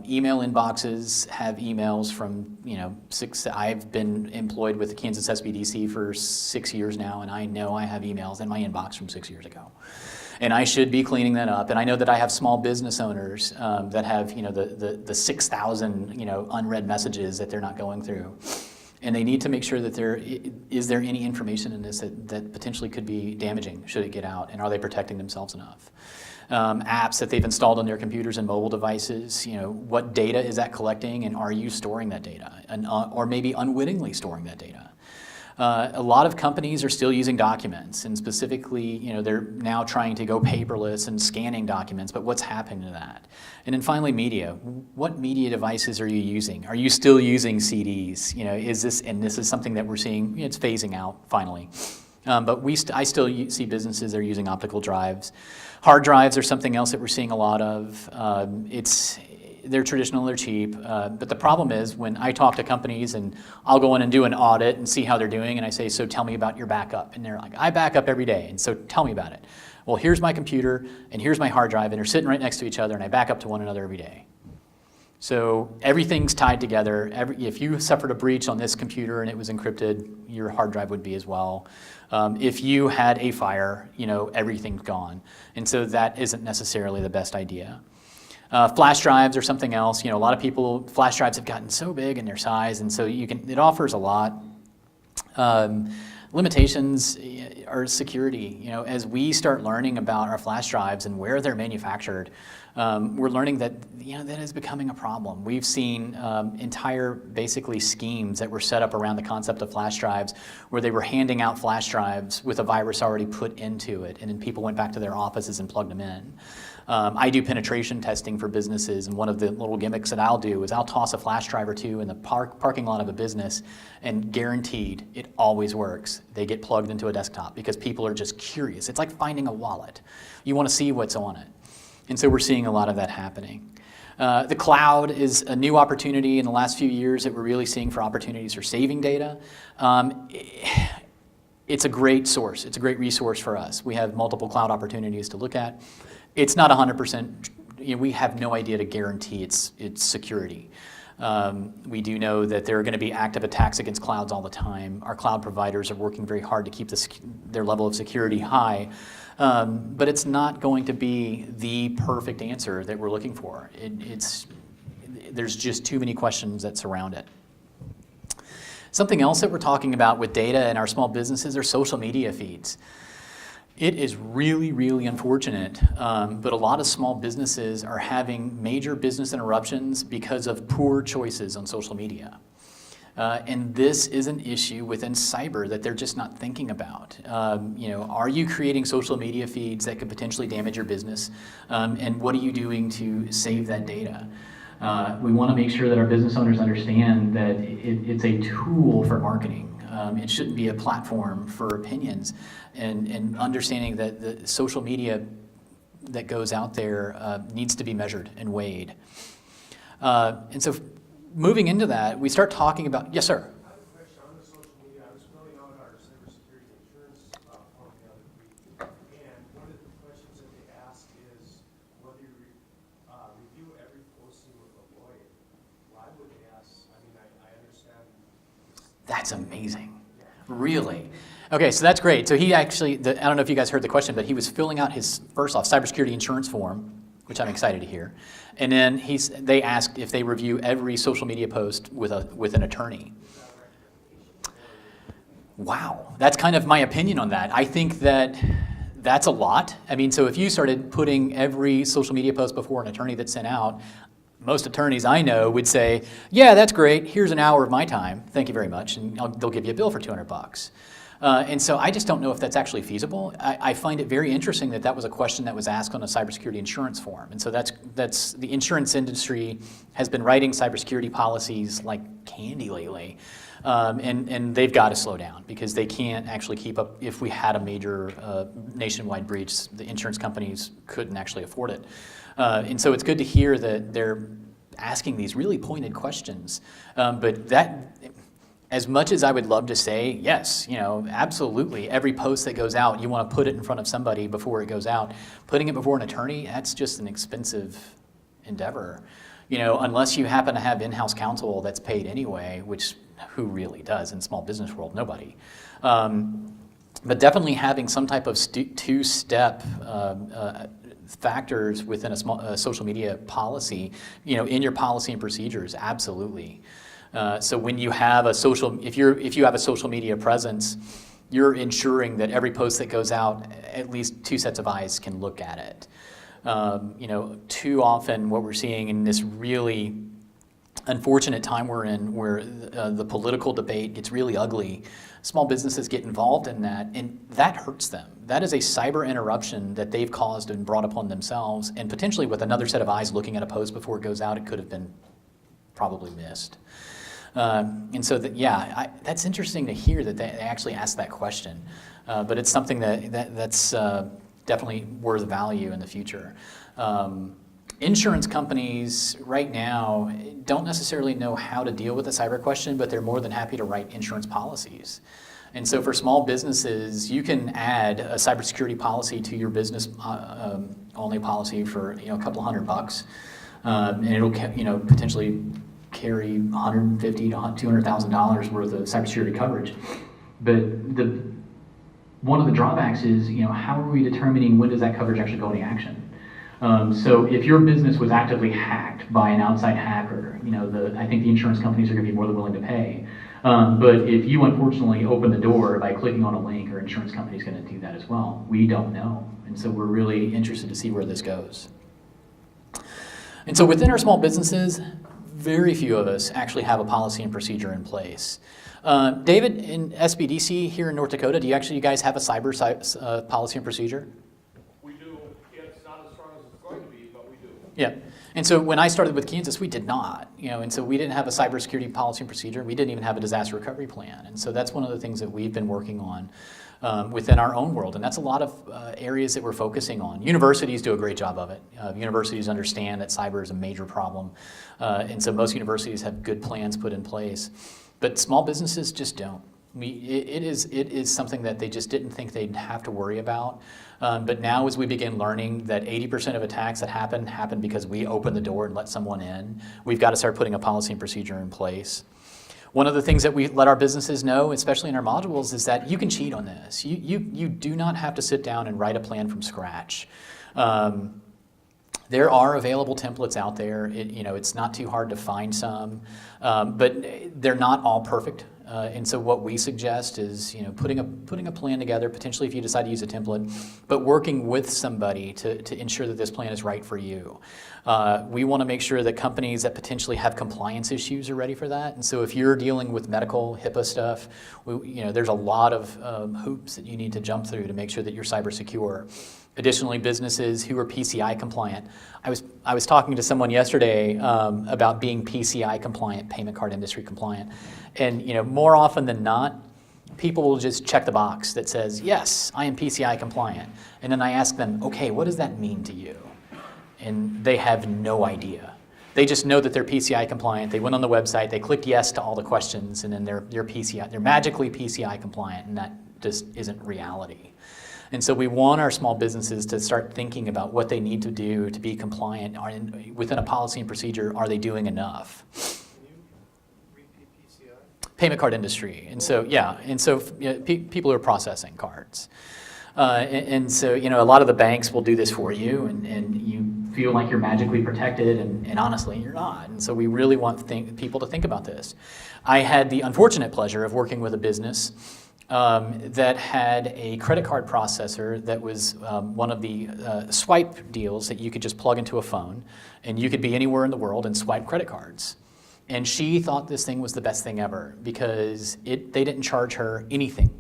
Email inboxes have emails from, I've been employed with the Kansas SBDC for 6 years now, and I know I have emails in my inbox from 6 years ago. And I should be cleaning that up. And I know that I have small business owners that have, the 6,000, unread messages that they're not going through. And they need to make sure that is there any information in this that potentially could be damaging should it get out, and are they protecting themselves enough? Apps that they've installed on their computers and mobile devices, what data is that collecting, and are you storing that data, or maybe unwittingly storing that data? A lot of companies are still using documents, and specifically, they're now trying to go paperless and scanning documents, but what's happening to that? And then finally, media. What media devices are you using? Are you still using CDs? This is something that we're seeing, it's phasing out finally. But I still see businesses that are using optical drives. Hard drives are something else that we're seeing a lot of. They're traditional, they're cheap, but the problem is when I talk to companies and I'll go in and do an audit and see how they're doing, and I say, so tell me about your backup. And they're like, I back up every day, and so tell me about it. Well, here's my computer, and here's my hard drive, and they're sitting right next to each other, and I back up to one another every day. So everything's tied together. If you suffered a breach on this computer and it was encrypted, your hard drive would be as well. If you had a fire, everything's gone. And so that isn't necessarily the best idea. Flash drives or something else. A lot of people, flash drives have gotten so big in their size, and so it offers a lot. Limitations are security. As we start learning about our flash drives and where they're manufactured, we're learning that that is becoming a problem. We've seen entire basically schemes that were set up around the concept of flash drives, where they were handing out flash drives with a virus already put into it, and then people went back to their offices and plugged them in. I do penetration testing for businesses, and one of the little gimmicks that I'll do is I'll toss a flash drive or two in the parking lot of a business, and guaranteed it always works. They get plugged into a desktop because people are just curious. It's like finding a wallet. You want to see what's on it. And so we're seeing a lot of that happening. The cloud is a new opportunity in the last few years that we're really seeing for opportunities for saving data. It's a great source. It's a great resource for us. We have multiple cloud opportunities to look at. It's not 100%, we have no idea to guarantee its security. We do know that there are going to be active attacks against clouds all the time. Our cloud providers are working very hard to keep their level of security high, but it's not going to be the perfect answer that we're looking for. There's just too many questions that surround it. Something else that we're talking about with data in our small businesses are social media feeds. It is really, really unfortunate, but a lot of small businesses are having major business interruptions because of poor choices on social media. And this is an issue within cyber that they're just not thinking about. Are you creating social media feeds that could potentially damage your business? And what are you doing to save that data? We want to make sure that our business owners understand that it's a tool for marketing. It shouldn't be a platform for opinions, and understanding that the social media that goes out there needs to be measured and weighed. And so moving into that, we start talking about, yes, sir? I have a question on the social media. I was filling out our Cybersecurity Insurance form the other week, and one of the questions that they ask is whether you review every posting with a lawyer. Why would they ask? I mean, I understand. That's amazing. Really? Okay, so that's great. So he actually, I don't know if you guys heard the question, but he was filling out his, first off, Cybersecurity Insurance form, which I'm excited to hear. And then they asked if they review every social media post with an attorney. Wow, that's kind of my opinion on that. I think that's a lot. I mean, so if you started putting every social media post before an attorney that's sent out, most attorneys I know would say, yeah, that's great, here's an hour of my time, thank you very much, and they'll give you a bill for $200. And so I just don't know if that's actually feasible. I find it very interesting that was a question that was asked on a cybersecurity insurance form. And so that's the insurance industry has been writing cybersecurity policies like candy lately. And they've got to slow down because they can't actually keep up. If we had a major nationwide breach, the insurance companies couldn't actually afford it. And so it's good to hear that they're asking these really pointed questions. But as much as I would love to say, yes, absolutely, every post that goes out, you want to put it in front of somebody before it goes out. Putting it before an attorney, that's just an expensive endeavor. Unless you happen to have in-house counsel that's paid anyway, which who really does in small business world? Nobody. But definitely having some type of two-step factors within a social media policy, in your policy and procedures, absolutely. So when you have if you have a social media presence, you're ensuring that every post that goes out, at least two sets of eyes can look at it. Too often what we're seeing in this really unfortunate time we're in, where the political debate gets really ugly, small businesses get involved in that, and that hurts them. That is a cyber interruption that they've caused and brought upon themselves, and potentially with another set of eyes looking at a post before it goes out, it could have been probably missed. And so that's interesting to hear that they actually asked that question. But it's something that's definitely worth value in the future. Insurance companies right now don't necessarily know how to deal with a cyber question, but they're more than happy to write insurance policies. And so for small businesses, you can add a cybersecurity policy to your business only policy for a couple $100, and it'll potentially carry $150,000 to $200,000 worth of cybersecurity coverage. But one of the drawbacks is, how are we determining when does that coverage actually go into action? So if your business was actively hacked by an outside hacker, I think the insurance companies are going to be more than willing to pay. But if you unfortunately open the door by clicking on a link, our insurance company is going to do that as well. We don't know. And so we're really interested to see where this goes. And so within our small businesses, very few of us actually have a policy and procedure in place. David, in SBDC here in North Dakota, do you guys have a cyber policy and procedure? We do. It's not as strong as it's going to be, but we do. Yeah. And so when I started with Kansas, we did not, and so we didn't have a cybersecurity policy and procedure. We didn't even have a disaster recovery plan. And so that's one of the things that we've been working on. within our own world. And that's a lot of areas that we're focusing on. Universities do a great job of it. Universities understand that cyber is a major problem. And so most universities have good plans put in place. But small businesses just don't. It is something that they just didn't think they'd have to worry about. But now as we begin learning that 80% of attacks that happen because we open the door and let someone in, we've got to start putting a policy and procedure in place. One of the things that we let our businesses know, especially in our modules, is that you can cheat on this. You do not have to sit down and write a plan from scratch. There are available templates out there. It's not too hard to find some, but they're not all perfect. And so what we suggest is, putting a plan together, potentially if you decide to use a template, but working with somebody to ensure that this plan is right for you. We want to make sure that companies that potentially have compliance issues are ready for that. And so if you're dealing with medical HIPAA stuff, there's a lot of hoops that you need to jump through to make sure that you're cyber secure. Additionally, businesses who are PCI compliant. I was talking to someone yesterday about being PCI compliant, payment card industry compliant, and more often than not, people will just check the box that says, yes, I am PCI compliant. And then I ask them, okay, what does that mean to you? And they have no idea. They just know that they're PCI compliant. They went on the website, they clicked yes to all the questions, and then they're magically PCI compliant, and that just isn't reality. And so we want our small businesses to start thinking about what they need to do to be compliant. Within a policy and procedure, are they doing enough? Can you repeat PCI? Payment card industry. And so, people who are processing cards. And so, a lot of the banks will do this for you, and you feel like you're magically protected, and honestly, you're not. And so we really want people to think about this. I had the unfortunate pleasure of working with a business that had a credit card processor that was one of the swipe deals that you could just plug into a phone, and you could be anywhere in the world and swipe credit cards. And she thought this thing was the best thing ever because they didn't charge her anything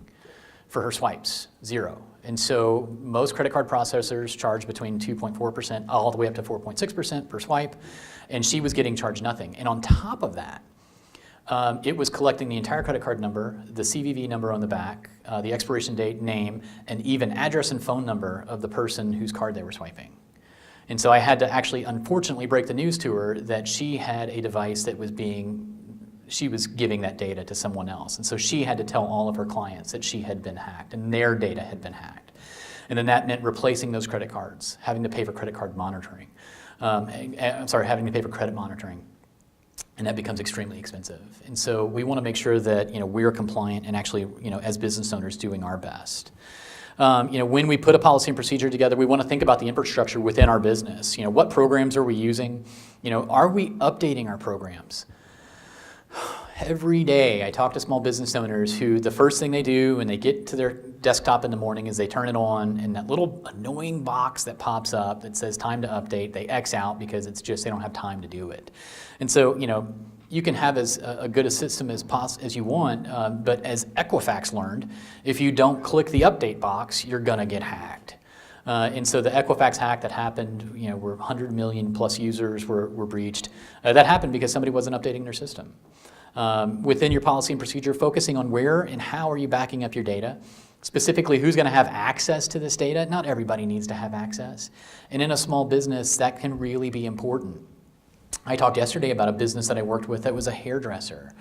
for her swipes, zero. And so most credit card processors charge between 2.4% all the way up to 4.6% per swipe, and she was getting charged nothing. And on top of that, it was collecting the entire credit card number, the CVV number on the back, the expiration date, name, and even address and phone number of the person whose card they were swiping. And so I had to actually, unfortunately, break the news to her that she had a device that she was giving that data to someone else. And so she had to tell all of her clients that she had been hacked and their data had been hacked. And then that meant replacing those credit cards, having to pay for credit card monitoring. Having to pay for credit monitoring. And that becomes extremely expensive. And so we want to make sure that we're compliant and actually as business owners doing our best. When we put a policy and procedure together, we want to think about the infrastructure within our business. What programs are we using? Are we updating our programs? Every day I talk to small business owners who the first thing they do when they get to their desktop in the morning is they turn it on, and that little annoying box that pops up that says time to update, they X out because it's just they don't have time to do it. And so, you can have as a good a system as you want, but as Equifax learned, if you don't click the update box, you're gonna get hacked. And so the Equifax hack that happened, where 100 million plus users were breached, that happened because somebody wasn't updating their system. Within your policy and procedure, focusing on where and how are you backing up your data, specifically who's going to have access to this data. Not everybody needs to have access. And in a small business, that can really be important. I talked yesterday about a business that I worked with that was a hairdresser.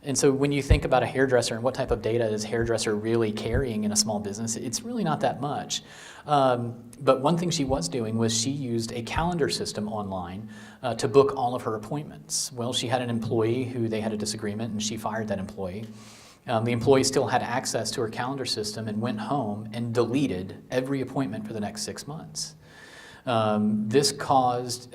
And so when you think about a hairdresser and what type of data is a hairdresser really carrying in a small business, it's really not that much. But one thing she was doing was she used a calendar system online to book all of her appointments. Well, she had an employee who they had a disagreement and she fired that employee. The employee still had access to her calendar system and went home and deleted every appointment for the next 6 months. This caused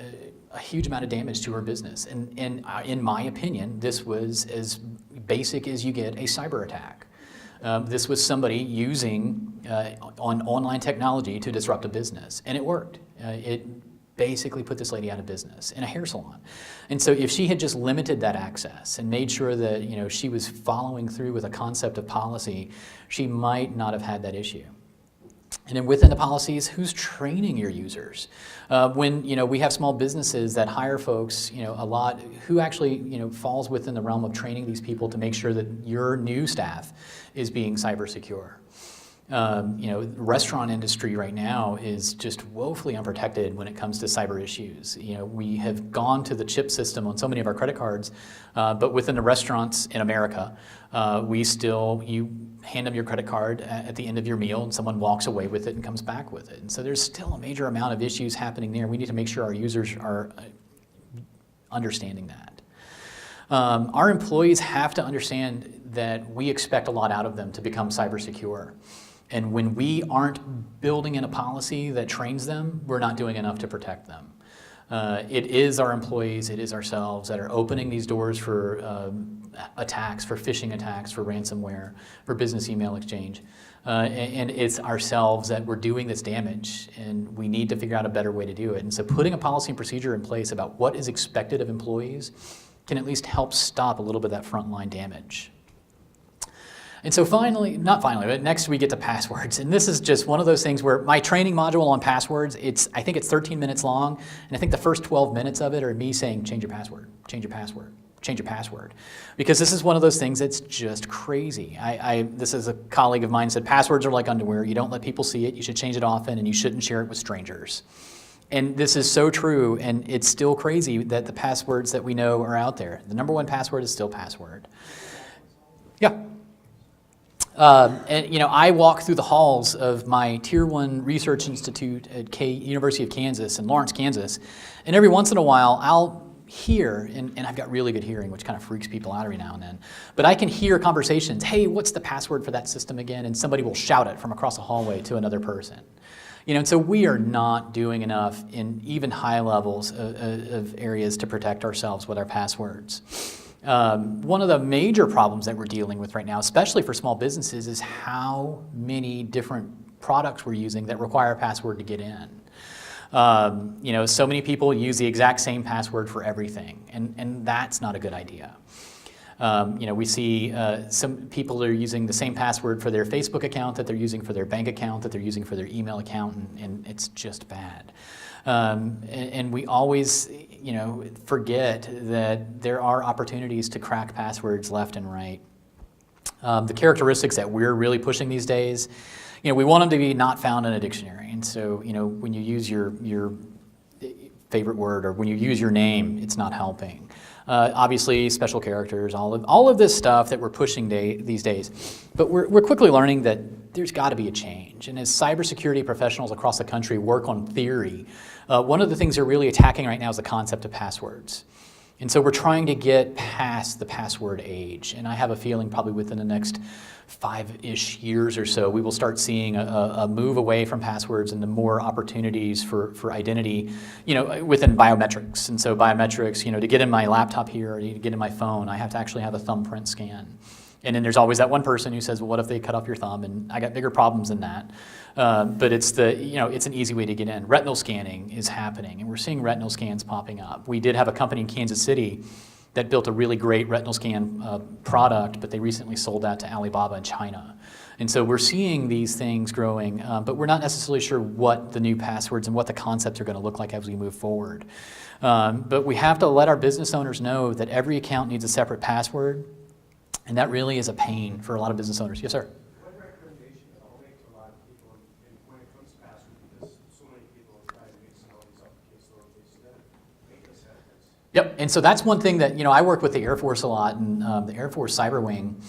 a huge amount of damage to her business. And in my opinion, this was as basic as you get a cyber attack. This was somebody using online technology to disrupt a business, and it worked. It basically put this lady out of business in a hair salon. And so if she had just limited that access and made sure that she was following through with a concept of policy, she might not have had that issue. And then within the policies, who's training your users? When we have small businesses that hire folks, a lot, who actually falls within the realm of training these people to make sure that your new staff is being cyber secure. The restaurant industry right now is just woefully unprotected when it comes to cyber issues. We have gone to the chip system on so many of our credit cards, but within the restaurants in America, you hand them your credit card at the end of your meal and someone walks away with it and comes back with it. And so there's still a major amount of issues happening there. We need to make sure our users are understanding that. Our employees have to understand that we expect a lot out of them to become cyber secure. And when we aren't building in a policy that trains them, we're not doing enough to protect them. It is our employees, it is ourselves that are opening these doors for attacks, for phishing attacks, for ransomware, for business email exchange. And it's ourselves that we're doing this damage, and we need to figure out a better way to do it. And so putting a policy and procedure in place about what is expected of employees can at least help stop a little bit of that frontline damage. And so but next we get to passwords. And this is just one of those things where my training module on passwords, I think it's 13 minutes long, and I think the first 12 minutes of it are me saying, change your password, change your password, change your password. Because this is one of those things that's just crazy. This is a colleague of mine said, passwords are like underwear. You don't let people see it, you should change it often, and you shouldn't share it with strangers. And this is so true, and it's still crazy that the passwords that we know are out there. The number one password is still password. Yeah. I walk through the halls of my Tier 1 research institute at University of Kansas in Lawrence, Kansas, and every once in a while I'll hear, and I've got really good hearing, which kind of freaks people out every now and then, but I can hear conversations, hey, what's the password for that system again? And somebody will shout it from across the hallway to another person. And so we are not doing enough in even high levels of areas to protect ourselves with our passwords. One of the major problems that we're dealing with right now, especially for small businesses, is how many different products we're using that require a password to get in. So many people use the exact same password for everything, and that's not a good idea. We see some people that are using the same password for their Facebook account that they're using for their bank account, that they're using for their email account, and it's just bad. And we always, forget that there are opportunities to crack passwords left and right. The characteristics that we're really pushing these days, we want them to be not found in a dictionary. And so, when you use your favorite word or when you use your name, it's not helping. Obviously, special characters, all of this stuff that we're pushing these days. But we're quickly learning that there's got to be a change. And as cybersecurity professionals across the country work on theory, one of the things they're really attacking right now is the concept of passwords. And so we're trying to get past the password age. And I have a feeling probably within the next 5-ish years or so, we will start seeing a move away from passwords into more opportunities for identity, within biometrics. And so biometrics, to get in my laptop here, or to get in my phone, I have to actually have a thumbprint scan. And then there's always that one person who says, well, what if they cut off your thumb? And I got bigger problems than that. But it's it's an easy way to get in. Retinal scanning is happening, and we're seeing retinal scans popping up. We did have a company in Kansas City that built a really great retinal scan product, but they recently sold that to Alibaba in China. And so we're seeing these things growing, but we're not necessarily sure what the new passwords and what the concepts are going to look like as we move forward. But we have to let our business owners know that every account needs a separate password, and that really is a pain for a lot of business owners. Yes, sir? What recommendation I'll make to a lot of people when it comes to password, because so many people are trying to mix all these up case instead of make a sentence. Yep, and so that's one thing that, I work with the Air Force a lot, and the Air Force Cyber Wing,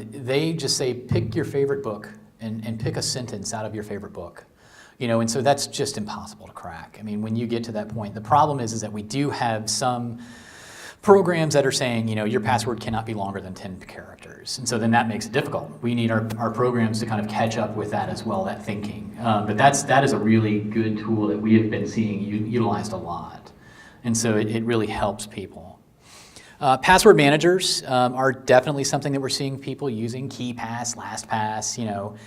they just say, pick your favorite book and pick a sentence out of your favorite book. And so that's just impossible to crack. I mean, when you get to that point, the problem is that we do have some programs that are saying, your password cannot be longer than 10 characters. And so then that makes it difficult. We need our programs to kind of catch up with that as well, that thinking. But that is a really good tool that we have been seeing utilized a lot. And so it really helps people. Password managers are definitely something that we're seeing people using. KeyPass, LastPass,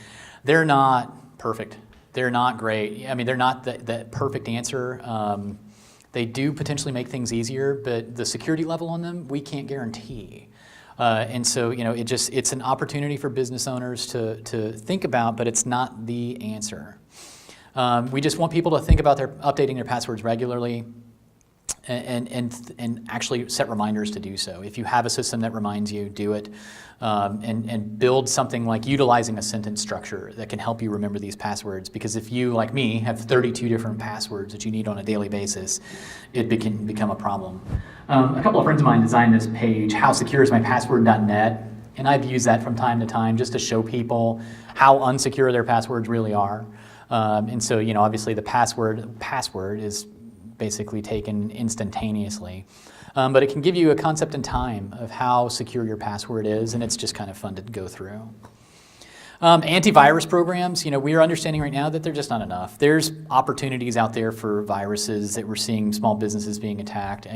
they're not perfect. They're not great. I mean, they're not the perfect answer. They do potentially make things easier, but the security level on them, we can't guarantee. And so, it's an opportunity for business owners to think about, but it's not the answer. We just want people to think about updating their passwords regularly. and actually set reminders to do so. If you have a system that reminds you, do it, and build something like utilizing a sentence structure that can help you remember these passwords, because if you, like me, have 32 different passwords that you need on a daily basis, it can become a problem. A couple of friends of mine designed this page, howsecureismypassword.net, and I've used that from time to time just to show people how unsecure their passwords really are. And so, obviously the password is basically taken instantaneously. But it can give you a concept in time of how secure your password is, and it's just kind of fun to go through. Antivirus programs, we are understanding right now that they're just not enough. There's opportunities out there for viruses that we're seeing small businesses being attacked.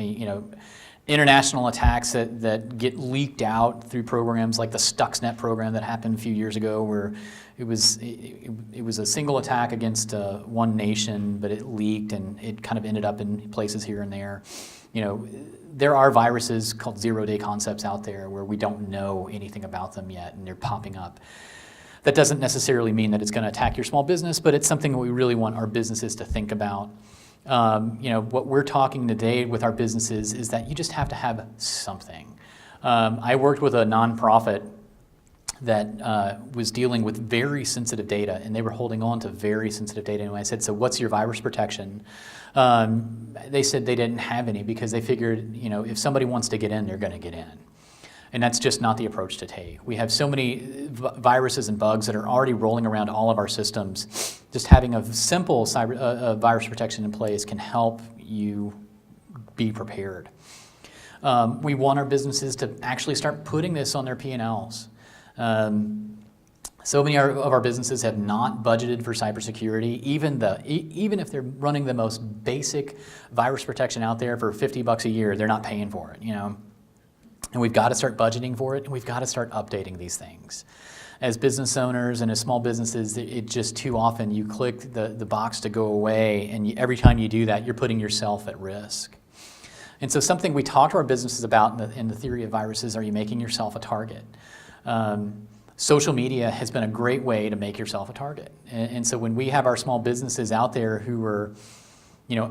International attacks that get leaked out through programs like the Stuxnet program that happened a few years ago, where it was a single attack against one nation, but it leaked and it kind of ended up in places here and there. There are viruses called zero-day concepts out there where we don't know anything about them yet, and they're popping up. That doesn't necessarily mean that it's going to attack your small business, but it's something that we really want our businesses to think about. What we're talking today with our businesses is that you just have to have something. I worked with a nonprofit that was dealing with very sensitive data, and they were holding on to very sensitive data. And when I said, so what's your virus protection? They said they didn't have any, because they figured, if somebody wants to get in, they're going to get in. And that's just not the approach to take. We have so many viruses and bugs that are already rolling around all of our systems. Just having a simple virus protection in place can help you be prepared. We want our businesses to actually start putting this on their P&Ls. So many of our businesses have not budgeted for cybersecurity, even if they're running the most basic virus protection out there for $50 a year, they're not paying for it, And we've got to start budgeting for it, and we've got to start updating these things. As business owners and as small businesses, it just too often you click the box to go away, and every time you do that, you're putting yourself at risk. And so something we talk to our businesses about in the theory of viruses, are you making yourself a target? Social media has been a great way to make yourself a target. And so when we have our small businesses out there who are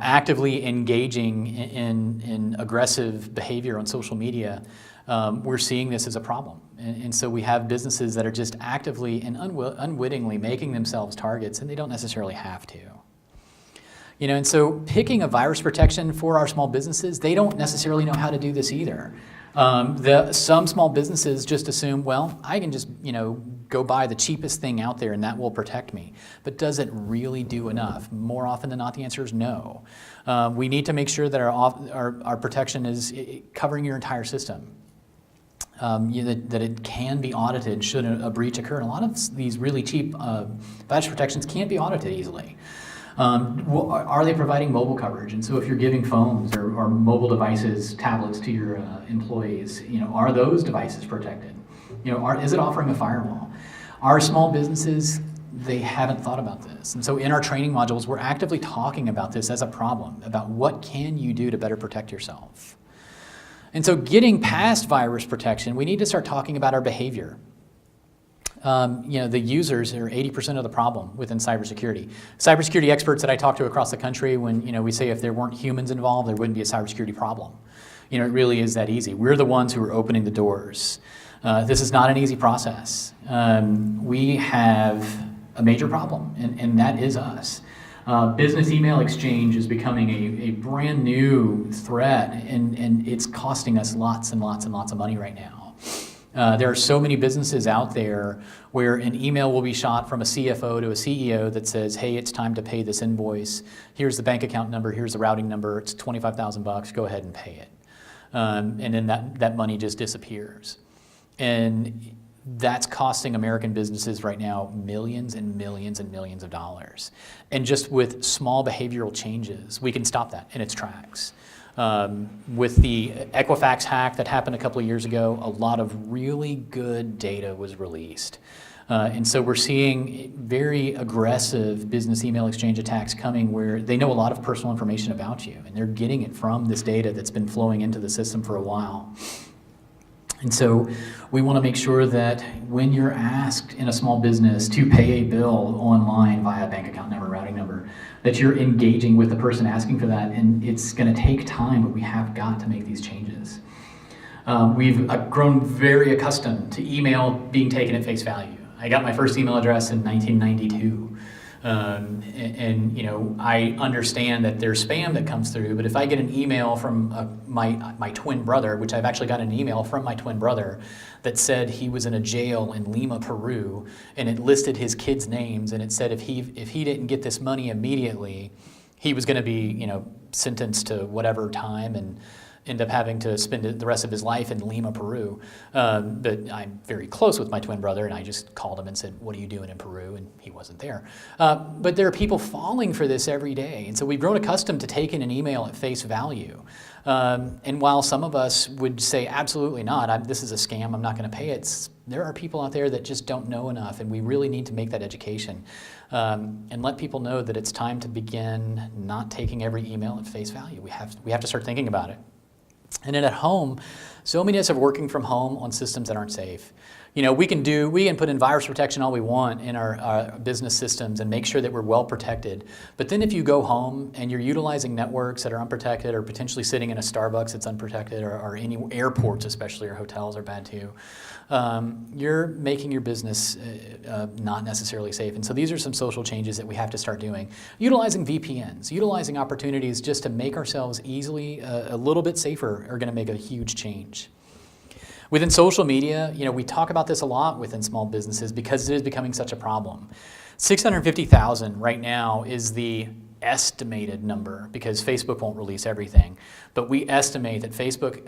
actively engaging in aggressive behavior on social media, we're seeing this as a problem. And so we have businesses that are just actively and unwittingly making themselves targets, and they don't necessarily have to. And so picking a virus protection for our small businesses, they don't necessarily know how to do this either. Some small businesses just assume, well, I can just, go buy the cheapest thing out there and that will protect me. But does it really do enough? More often than not, the answer is no. We need to make sure that our protection is covering your entire system. That it can be audited should a breach occur. And a lot of these really cheap virus protections can't be audited easily. Are they providing mobile coverage? And so if you're giving phones or mobile devices, tablets to your employees, are those devices protected? Is it offering a firewall? Our small businesses, they haven't thought about this. And so in our training modules, we're actively talking about this as a problem, about what can you do to better protect yourself. And so getting past virus protection, we need to start talking about our behavior. The users are 80% of the problem within cybersecurity. Cybersecurity experts that I talk to across the country, when we say if there weren't humans involved, there wouldn't be a cybersecurity problem. It really is that easy. We're the ones who are opening the doors. This is not an easy process. We have a major problem, and that is us. Business email exchange is becoming a brand new threat, and it's costing us lots and lots and lots of money right now. There are so many businesses out there where an email will be shot from a CFO to a CEO that says, hey, it's time to pay this invoice. Here's the bank account number, here's the routing number, it's $25,000, go ahead and pay it. And then that money just disappears. And that's costing American businesses right now millions and millions and millions of dollars. And just with small behavioral changes, we can stop that in its tracks. With the Equifax hack that happened a couple of years ago, a lot of really good data was released. And so we're seeing very aggressive business email exchange attacks coming where they know a lot of personal information about you, and they're getting it from this data that's been flowing into the system for a while. And so we want to make sure that when you're asked in a small business to pay a bill online via bank account number, routing number, that you're engaging with the person asking for that. And it's going to take time, but we have got to make these changes. We've grown very accustomed to email being taken at face value. I got my first email address in 1992. And you know, I understand that there's spam that comes through, but if I get an email from my twin brother, which I've actually got an email from my twin brother that said he was in a jail in Lima, Peru, and it listed his kids' names, and it said if he didn't get this money immediately, he was going to be, you know, sentenced to whatever time and end up having to spend the rest of his life in Lima, Peru. But I'm very close with my twin brother, and I just called him and said, what are you doing in Peru? And he wasn't there. But there are people falling for this every day. And so we've grown accustomed to taking an email at face value. And while some of us would say, absolutely not, this is a scam, I'm not going to pay it, there are people out there that just don't know enough, and we really need to make that education and let people know that it's time to begin not taking every email at face value. We have to start thinking about it. And then at home, so many of us are working from home on systems that aren't safe. You know, we can put in virus protection all we want in our business systems and make sure that we're well protected. But then if you go home and you're utilizing networks that are unprotected, or potentially sitting in a Starbucks that's unprotected, or any airports especially, or hotels are bad too, you're making your business not necessarily safe. And so these are some social changes that we have to start doing. Utilizing VPNs, utilizing opportunities just to make ourselves easily a little bit safer are going to make a huge change. Within social media, you know, we talk about this a lot within small businesses because it is becoming such a problem. 650,000 right now is the estimated number, because Facebook won't release everything. But we estimate that Facebook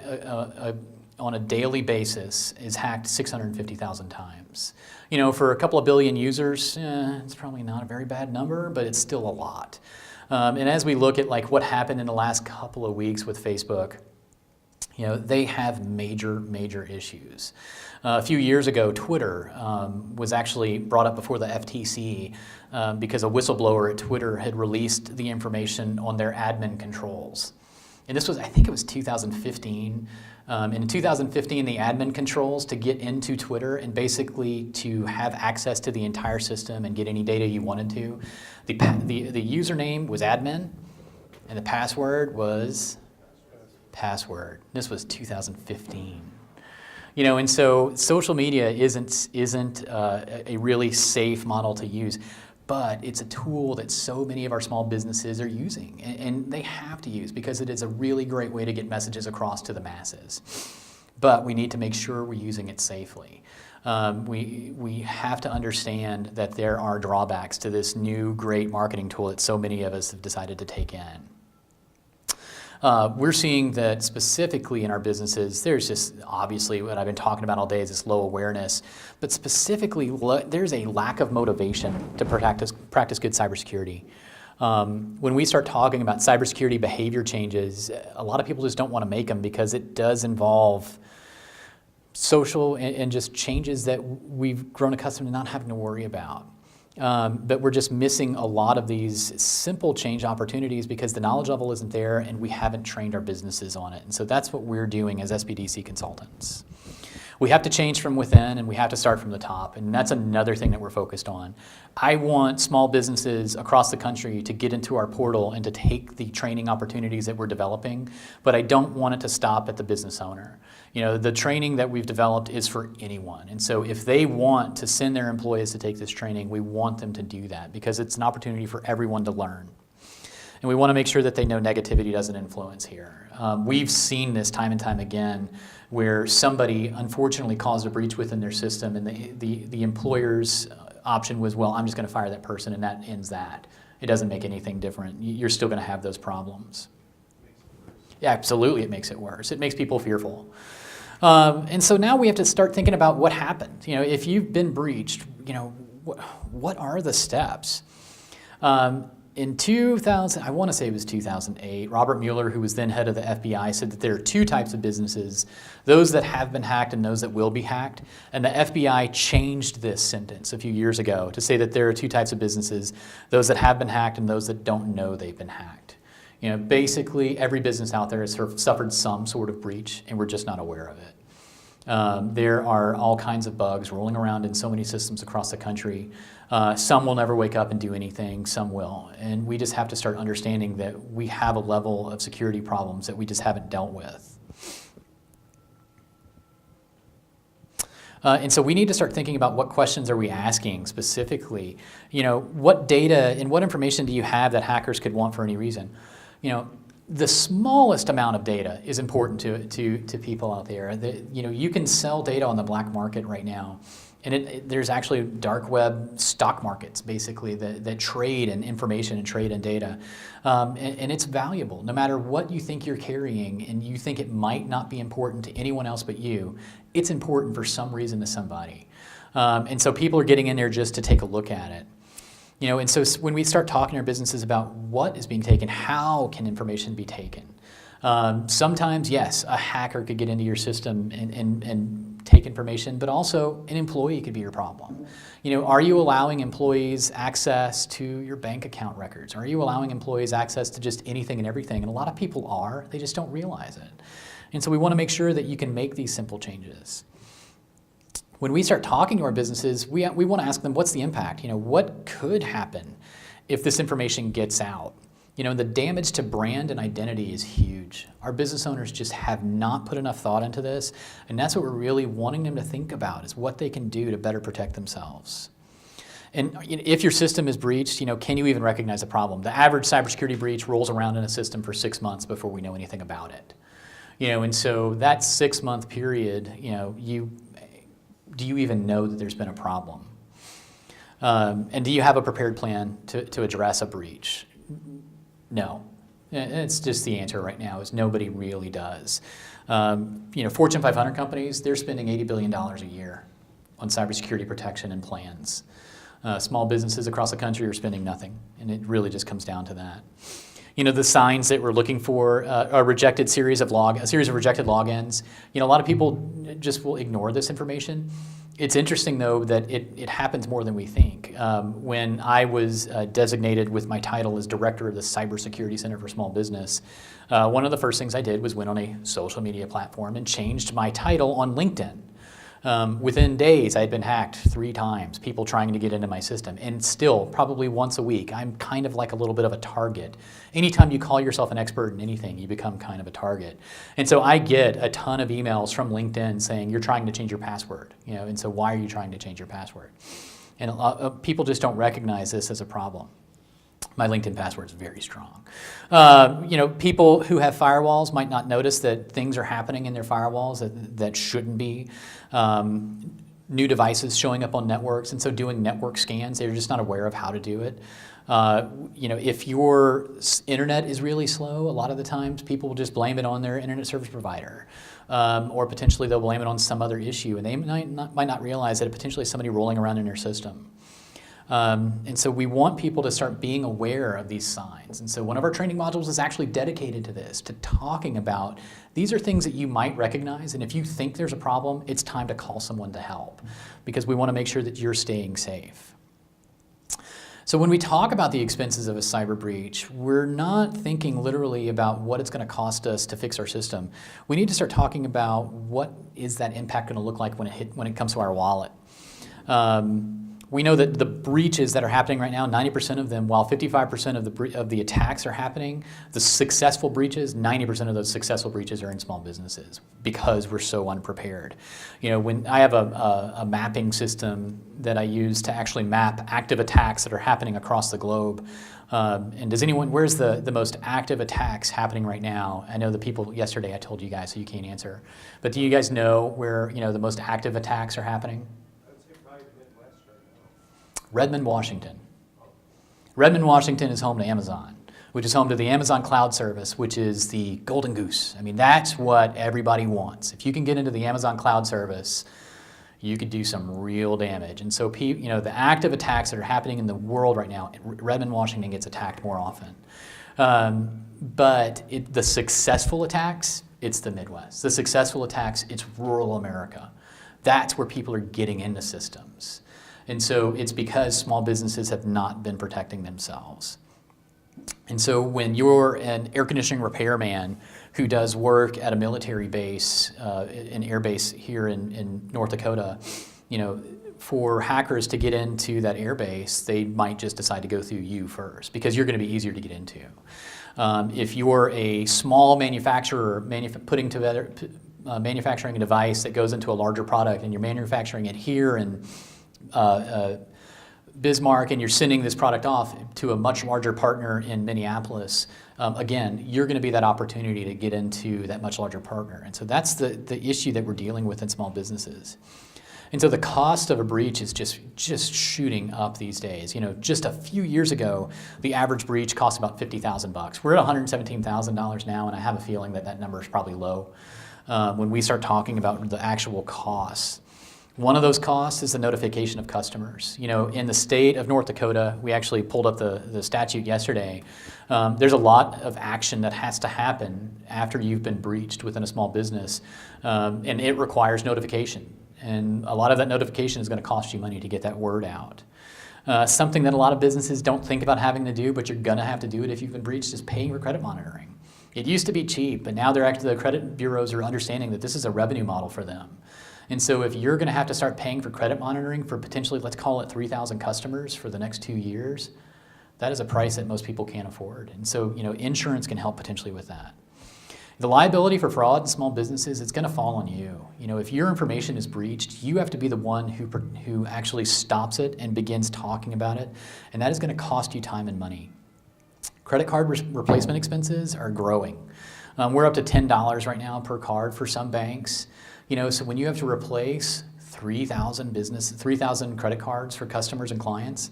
on a daily basis is hacked 650,000 times. You know, for a couple of billion users, it's probably not a very bad number, but it's still a lot. And as we look at like what happened in the last couple of weeks with Facebook, you know, they have major issues. A few years ago, Twitter was actually brought up before the FTC because a whistleblower at Twitter had released the information on their admin controls. And this was, I think it was 2015. And in 2015, the admin controls to get into Twitter and basically to have access to the entire system and get any data you wanted to, the username was admin, and the password was password. This was 2015. You know, and so social media isn't a really safe model to use, but it's a tool that so many of our small businesses are using, and they have to use, because it is a really great way to get messages across to the masses. But we need to make sure we're using it safely. We have to understand that there are drawbacks to this new great marketing tool that so many of us have decided to take in. We're seeing that specifically in our businesses, there's just obviously what I've been talking about all day is this low awareness, but specifically there's a lack of motivation to practice good cybersecurity. When we start talking about cybersecurity behavior changes, a lot of people just don't want to make them because it does involve social and just changes that we've grown accustomed to not having to worry about. But we're just missing a lot of these simple change opportunities because the knowledge level isn't there and we haven't trained our businesses on it. And so that's what we're doing as SBDC consultants. We have to change from within and we have to start from the top, and that's another thing that we're focused on. I want small businesses across the country to get into our portal and to take the training opportunities that we're developing, but I don't want it to stop at the business owner. You know, the training that we've developed is for anyone, and so if they want to send their employees to take this training, we want them to do that because it's an opportunity for everyone to learn. And we want to make sure that they know negativity doesn't influence here. We've seen this time and time again where somebody unfortunately caused a breach within their system and the employer's option was, well, I'm just going to fire that person and that ends that. It doesn't make anything different. You're still going to have those problems. Yeah, absolutely it makes it worse. It makes people fearful. And so now we have to start thinking about what happened. You know, if you've been breached, you know, what are the steps? In 2000, I want to say it was 2008, Robert Mueller, who was then head of the FBI, said that there are two types of businesses, those that have been hacked and those that will be hacked. And the FBI changed this sentence a few years ago to say that there are two types of businesses, those that have been hacked and those that don't know they've been hacked. You know, basically every business out there has suffered some sort of breach and we're just not aware of it. There are all kinds of bugs rolling around in so many systems across the country. Some will never wake up and do anything, some will. And we just have to start understanding that we have a level of security problems that we just haven't dealt with. And so we need to start thinking about what questions are we asking specifically. You know, what data and what information do you have that hackers could want for any reason? You know, the smallest amount of data is important to people out there. You know, you can sell data on the black market right now. And there's actually dark web stock markets, basically, that trade in information and trade in data. And it's valuable. No matter what you think you're carrying and you think it might not be important to anyone else but you, it's important for some reason to somebody. And so people are getting in there just to take a look at it. You know, and so when we start talking to our businesses about what is being taken, how can information be taken? Sometimes, yes, a hacker could get into your system and take information, but also an employee could be your problem. You know, are you allowing employees access to your bank account records? Are you allowing employees access to just anything and everything? And a lot of people are, they just don't realize it. And so we want to make sure that you can make these simple changes. When we start talking to our businesses, we want to ask them, what's the impact? You know, what could happen if this information gets out? You know, the damage to brand and identity is huge. Our business owners just have not put enough thought into this, and that's what we're really wanting them to think about, is what they can do to better protect themselves. And if your system is breached, you know, can you even recognize a problem? The average cybersecurity breach rolls around in a system for 6 months before we know anything about it. You know, and so that 6-month period, you know, do you even know that there's been a problem? And do you have a prepared plan to address a breach? No. It's just the answer right now, is nobody really does. You know, Fortune 500 companies, they're spending $80 billion a year on cybersecurity protection and plans. Small businesses across the country are spending nothing, and it really just comes down to that. You know, the signs that we're looking for, a series of rejected logins. You know, a lot of people just will ignore this information. It's interesting, though, that it happens more than we think. When I was designated with my title as director of the Cybersecurity Center for Small Business, one of the first things I did was went on a social media platform and changed my title on LinkedIn. Within days, I had been hacked 3 times, people trying to get into my system. And still, probably once a week, I'm kind of like a little bit of a target. Anytime you call yourself an expert in anything, you become kind of a target. And so I get a ton of emails from LinkedIn saying, you're trying to change your password. You know, and so why are you trying to change your password? And a lot of people just don't recognize this as a problem. My LinkedIn password is very strong. You know, people who have firewalls might not notice that things are happening in their firewalls that shouldn't be. New devices showing up on networks, and so doing network scans, they're just not aware of how to do it. You know, if your internet is really slow, a lot of the times people will just blame it on their internet service provider. Or potentially they'll blame it on some other issue, and they might not realize that it potentially is somebody rolling around in their system. And so we want people to start being aware of these signs. And so one of our training modules is actually dedicated to this, to talking about these are things that you might recognize, and if you think there's a problem, it's time to call someone to help, because we want to make sure that you're staying safe. So when we talk about the expenses of a cyber breach, we're not thinking literally about what it's going to cost us to fix our system. We need to start talking about what is that impact going to look like when it comes to our wallet. We know that the breaches that are happening right now, 90% of them, while 55% of the attacks are happening, the successful breaches, 90% of those successful breaches are in small businesses because we're so unprepared. You know, when I have a mapping system that I use to actually map active attacks that are happening across the globe. And where's the most active attacks happening right now? I know the people yesterday I told you guys, so you can't answer. But do you guys know where, you know, the most active attacks are happening? Redmond, Washington. Redmond, Washington is home to Amazon, which is home to the Amazon Cloud Service, which is the golden goose. I mean, that's what everybody wants. If you can get into the Amazon Cloud Service, you could do some real damage. And so, you know, the active attacks that are happening in the world right now, Redmond, Washington gets attacked more often. But the successful attacks, it's the Midwest. The successful attacks, it's rural America. That's where people are getting into systems. And so it's because small businesses have not been protecting themselves. And so when you're an air conditioning repairman who does work at a military base, an air base here in North Dakota, for hackers to get into that air base, they might just decide to go through you first because you're going to be easier to get into. If you're a small manufacturer putting together manufacturing a device that goes into a larger product, and you're manufacturing it here in Bismarck, and you're sending this product off to a much larger partner in Minneapolis, again, you're going to be that opportunity to get into that much larger partner. And so that's the issue that we're dealing with in small businesses. And so the cost of a breach is just shooting up these days. Just a few years ago, the average breach cost about $50,000. We're at $117,000 now, and I have a feeling that number is probably low when we start talking about the actual costs. One of those costs is the notification of customers. In the state of North Dakota, we actually pulled up the statute yesterday. There's a lot of action that has to happen after you've been breached within a small business, and it requires notification. And a lot of that notification is going to cost you money to get that word out. Something that a lot of businesses don't think about having to do, but you're going to have to do it if you've been breached, is paying for credit monitoring. It used to be cheap, but now the credit bureaus are understanding that this is a revenue model for them. And so if you're going to have to start paying for credit monitoring for potentially, let's call it 3,000 customers for the next 2 years, that is a price that most people can't afford. And so, insurance can help potentially with that. The liability for fraud in small businesses, it's going to fall on you. If your information is breached, you have to be the one who actually stops it and begins talking about it, and that is going to cost you time and money. Credit card replacement expenses are growing. We're up to $10 right now per card for some banks. So when you have to replace 3,000 credit cards for customers and clients,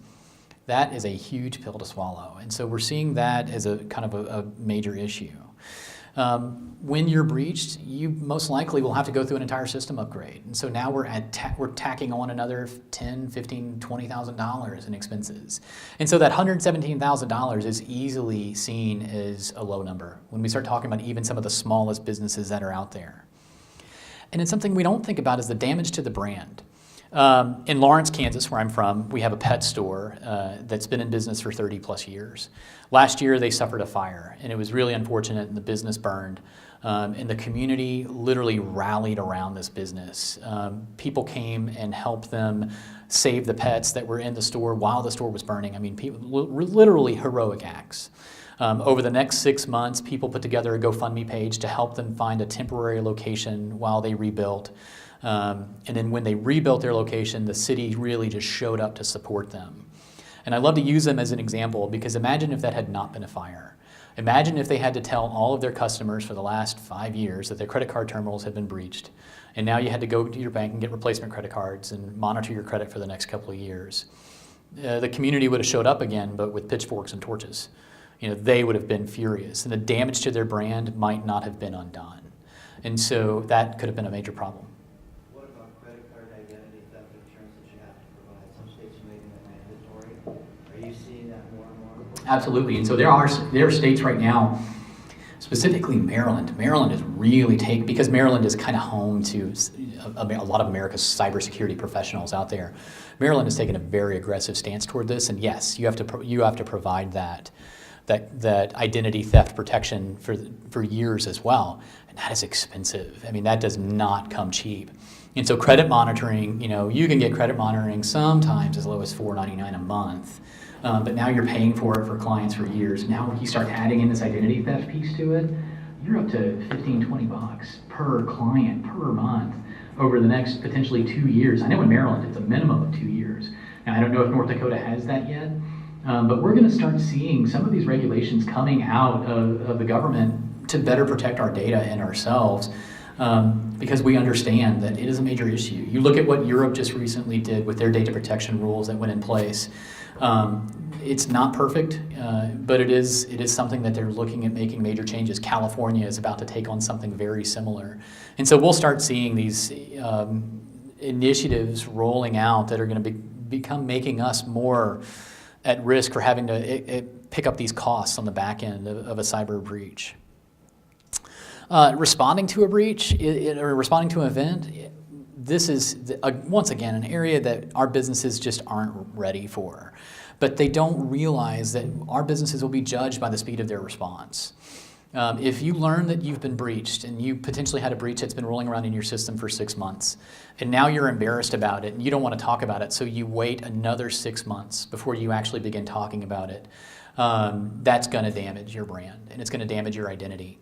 that is a huge pill to swallow. And so we're seeing that as a kind of a major issue. When you're breached, you most likely will have to go through an entire system upgrade. And so now we're tacking on another $10,000, $15,000, $20,000 in expenses. And so that $117,000 is easily seen as a low number when we start talking about even some of the smallest businesses that are out there. And it's something we don't think about is the damage to the brand. In Lawrence, Kansas, where I'm from, we have a pet store that's been in business for 30 plus years. Last year, they suffered a fire, and it was really unfortunate, and the business burned. And the community literally rallied around this business. People came and helped them save the pets that were in the store while the store was burning. I mean, literally heroic acts. Over the next 6 months, people put together a GoFundMe page to help them find a temporary location while they rebuilt. And then when they rebuilt their location, the city really just showed up to support them. And I love to use them as an example because imagine if that had not been a fire. Imagine if they had to tell all of their customers for the last 5 years that their credit card terminals had been breached. And now you had to go to your bank and get replacement credit cards and monitor your credit for the next couple of years. The community would have showed up again, but with pitchforks and torches. They would have been furious, and the damage to their brand might not have been undone. And so that could have been a major problem. What about credit card identity theft insurance that you have to provide? Some states are making that mandatory. Are you seeing that more and more? Absolutely, and so there are states right now, specifically Maryland. Maryland is really because Maryland is kind of home to a lot of America's cybersecurity professionals out there. Maryland has taken a very aggressive stance toward this, and yes, you have to provide that identity theft protection for years as well, and that is expensive. I mean, that does not come cheap. And so credit monitoring, you can get credit monitoring sometimes as low as $4.99 a month, but now you're paying for it for clients for years. Now when you start adding in this identity theft piece to it, you're up to $15, $20 per client per month over the next potentially 2 years. I know in Maryland it's a minimum of 2 years. Now I don't know if North Dakota has that yet. But we're going to start seeing some of these regulations coming out of the government to better protect our data and ourselves because we understand that it is a major issue. You look at what Europe just recently did with their data protection rules that went in place. It's not perfect, but it is something that they're looking at making major changes. California is about to take on something very similar. And so we'll start seeing these initiatives rolling out that are going to become making us more at risk for having to pick up these costs on the back end of a cyber breach. Responding to a breach or responding to an event, this is, once again, an area that our businesses just aren't ready for. But they don't realize that our businesses will be judged by the speed of their response. If you learn that you've been breached and you potentially had a breach that's been rolling around in your system for 6 months, and now you're embarrassed about it and you don't want to talk about it, so you wait another 6 months before you actually begin talking about it, that's going to damage your brand and it's going to damage your identity.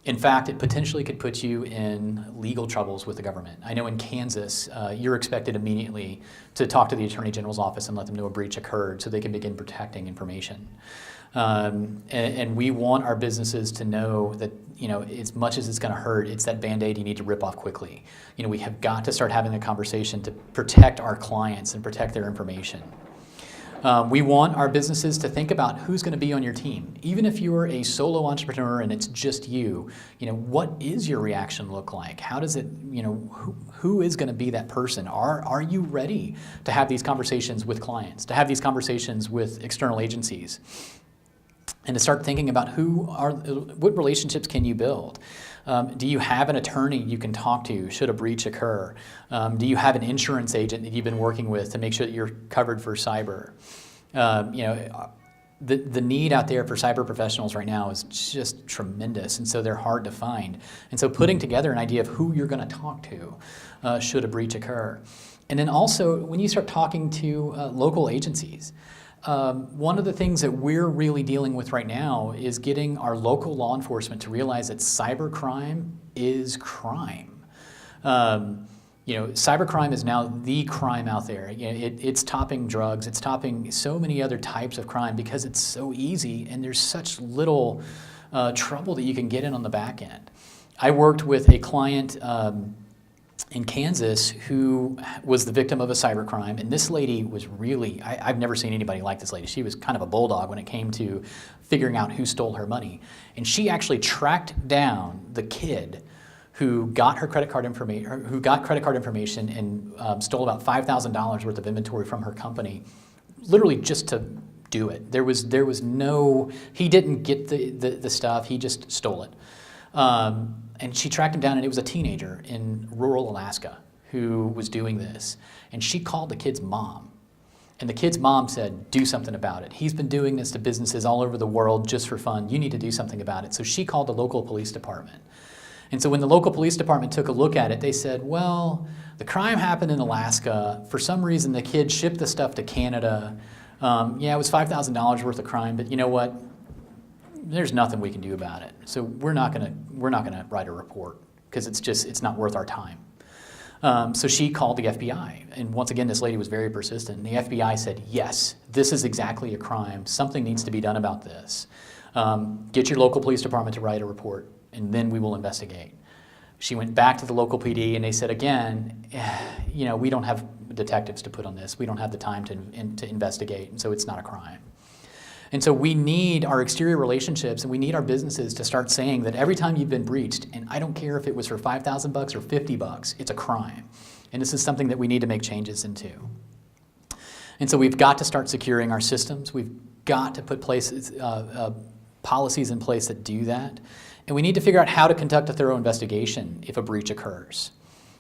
In fact, it potentially could put you in legal troubles with the government. I know in Kansas, you're expected immediately to talk to the Attorney General's office and let them know a breach occurred so they can begin protecting information. And we want our businesses to know that, as much as it's going to hurt, it's that Band-Aid you need to rip off quickly. We have got to start having a conversation to protect our clients and protect their information. We want our businesses to think about who's going to be on your team. Even if you're a solo entrepreneur and it's just you, what is your reaction look like? How does it, who is going to be that person? Are you ready to have these conversations with clients, to have these conversations with external agencies? And to start thinking about what relationships can you build? Do you have an attorney you can talk to should a breach occur? Do you have an insurance agent that you've been working with to make sure that you're covered for cyber? The need out there for cyber professionals right now is just tremendous, and so they're hard to find. And so putting together an idea of who you're going to talk to should a breach occur. And then also, when you start talking to local agencies, one of the things that we're really dealing with right now is getting our local law enforcement to realize that cybercrime is crime. Cybercrime is now the crime out there. It's topping drugs. It's topping so many other types of crime because it's so easy and there's such little trouble that you can get in on the back end. I worked with a client in Kansas who was the victim of a cybercrime, and this lady was really, I've never seen anybody like this lady. She was kind of a bulldog when it came to figuring out who stole her money. And she actually tracked down the kid who got her credit card information, and stole about $5,000 worth of inventory from her company, literally just to do it. There was no, he didn't get the stuff, he just stole it. And she tracked him down, and it was a teenager in rural Alaska who was doing this. And she called the kid's mom. And the kid's mom said, do something about it. He's been doing this to businesses all over the world just for fun. You need to do something about it. So she called the local police department. And so when the local police department took a look at it, they said, well, the crime happened in Alaska. For some reason, the kid shipped the stuff to Canada. Yeah, it was $5,000 worth of crime, but you know what? There's nothing we can do about it. So we're not gonna write a report because it's not worth our time. So she called the FBI, and once again, this lady was very persistent. And the FBI said, yes, this is exactly a crime. Something needs to be done about this. Get your local police department to write a report, and then we will investigate. She went back to the local PD, and they said again, we don't have detectives to put on this. We don't have the time to investigate, and so it's not a crime. And so we need our exterior relationships, and we need our businesses to start saying that every time you've been breached, and I don't care if it was for $5,000 or $50, it's a crime. And this is something that we need to make changes into. And so we've got to start securing our systems. We've got to put policies in place that do that. And we need to figure out how to conduct a thorough investigation if a breach occurs.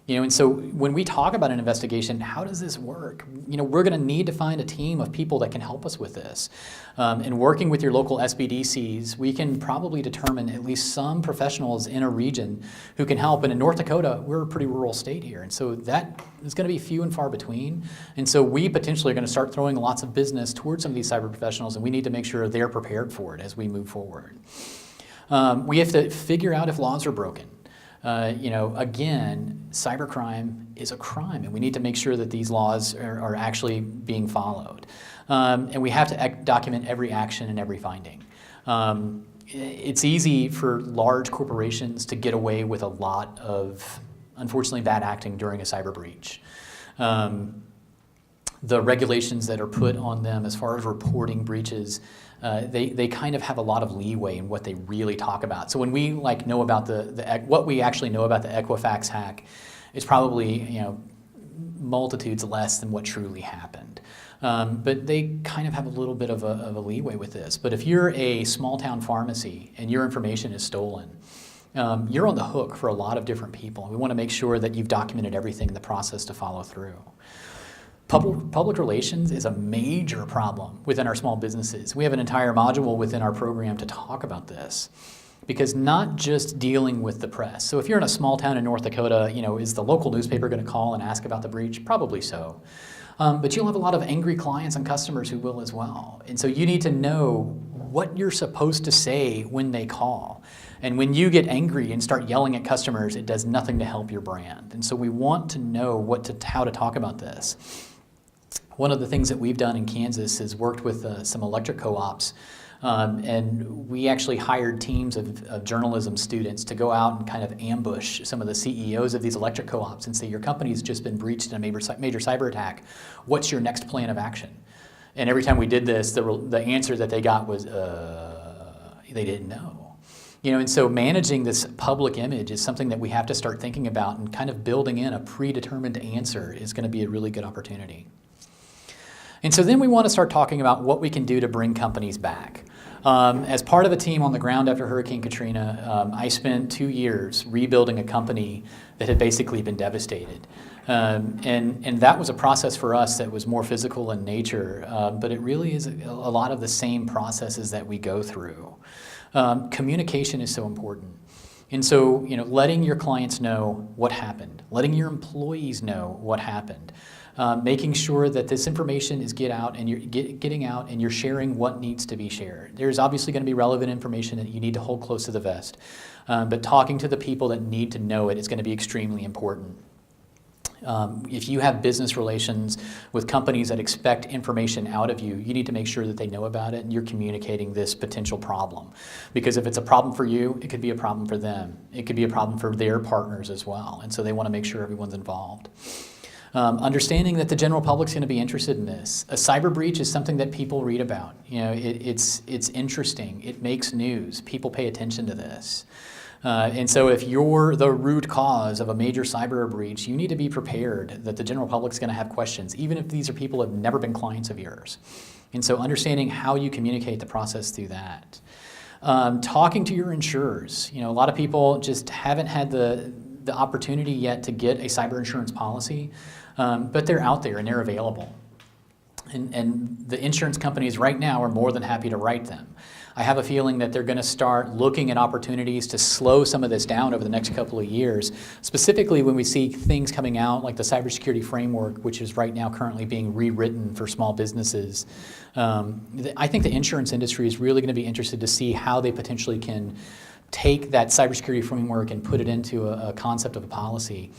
And so when we talk about an investigation, how does this work? We're going to need to find a team of people that can help us with this. And working with your local SBDCs, we can probably determine at least some professionals in a region who can help. And in North Dakota, we're a pretty rural state here. And so that is going to be few and far between. And so we potentially are going to start throwing lots of business towards some of these cyber professionals, and we need to make sure they're prepared for it as we move forward. We have to figure out if laws are broken. Again, cybercrime is a crime, and we need to make sure that these laws are actually being followed. And we have to document every action and every finding. It's easy for large corporations to get away with a lot of, unfortunately, bad acting during a cyber breach. The regulations that are put on them as far as reporting breaches, they kind of have a lot of leeway in what they really talk about. So when we know about what we actually know about the Equifax hack, it's probably multitudes less than what truly happened. But they kind of have a little bit of a leeway with this. But if you're a small town pharmacy and your information is stolen, you're on the hook for a lot of different people. We want to make sure that you've documented everything in the process to follow through. Public relations is a major problem within our small businesses. We have an entire module within our program to talk about this. Because not just dealing with the press. So if you're in a small town in North Dakota, is the local newspaper going to call and ask about the breach? Probably so. But you'll have a lot of angry clients and customers who will as well. And so you need to know what you're supposed to say when they call. And when you get angry and start yelling at customers, it does nothing to help your brand. And so we want to know how to talk about this. One of the things that we've done in Kansas is worked with some electric co-ops. And we actually hired teams of journalism students to go out and kind of ambush some of the CEOs of these electric co-ops and say, your company's just been breached in a major cyber attack. What's your next plan of action? And every time we did this, the answer that they got was, they didn't know. And so managing this public image is something that we have to start thinking about, and kind of building in a predetermined answer is going to be a really good opportunity. And so then we want to start talking about what we can do to bring companies back. As part of a team on the ground after Hurricane Katrina, I spent 2 years rebuilding a company that had basically been devastated. And that was a process for us that was more physical in nature, but it really is a lot of the same processes that we go through. Communication is so important. And so, letting your clients know what happened, letting your employees know what happened, making sure that this information is getting out and you're sharing what needs to be shared. There's obviously going to be relevant information that you need to hold close to the vest, but talking to the people that need to know it is going to be extremely important. If you have business relations with companies that expect information out of you, you need to make sure that they know about it and you're communicating this potential problem. Because if it's a problem for you, it could be a problem for them. It could be a problem for their partners as well. And so they want to make sure everyone's involved. Understanding that the general public's going to be interested in this. A cyber breach is something that people read about. It's interesting. It makes news. People pay attention to this. And so if you're the root cause of a major cyber breach, you need to be prepared that the general public's going to have questions, even if these are people who have never been clients of yours. And so understanding how you communicate the process through that. Talking to your insurers. A lot of people just haven't had the opportunity yet to get a cyber insurance policy, but they're out there and they're available. And the insurance companies right now are more than happy to write them. I have a feeling that they're going to start looking at opportunities to slow some of this down over the next couple of years, specifically when we see things coming out like the cybersecurity framework, which is right now currently being rewritten for small businesses. I think the insurance industry is really going to be interested to see how they potentially can take that cybersecurity framework and put it into a concept of a policy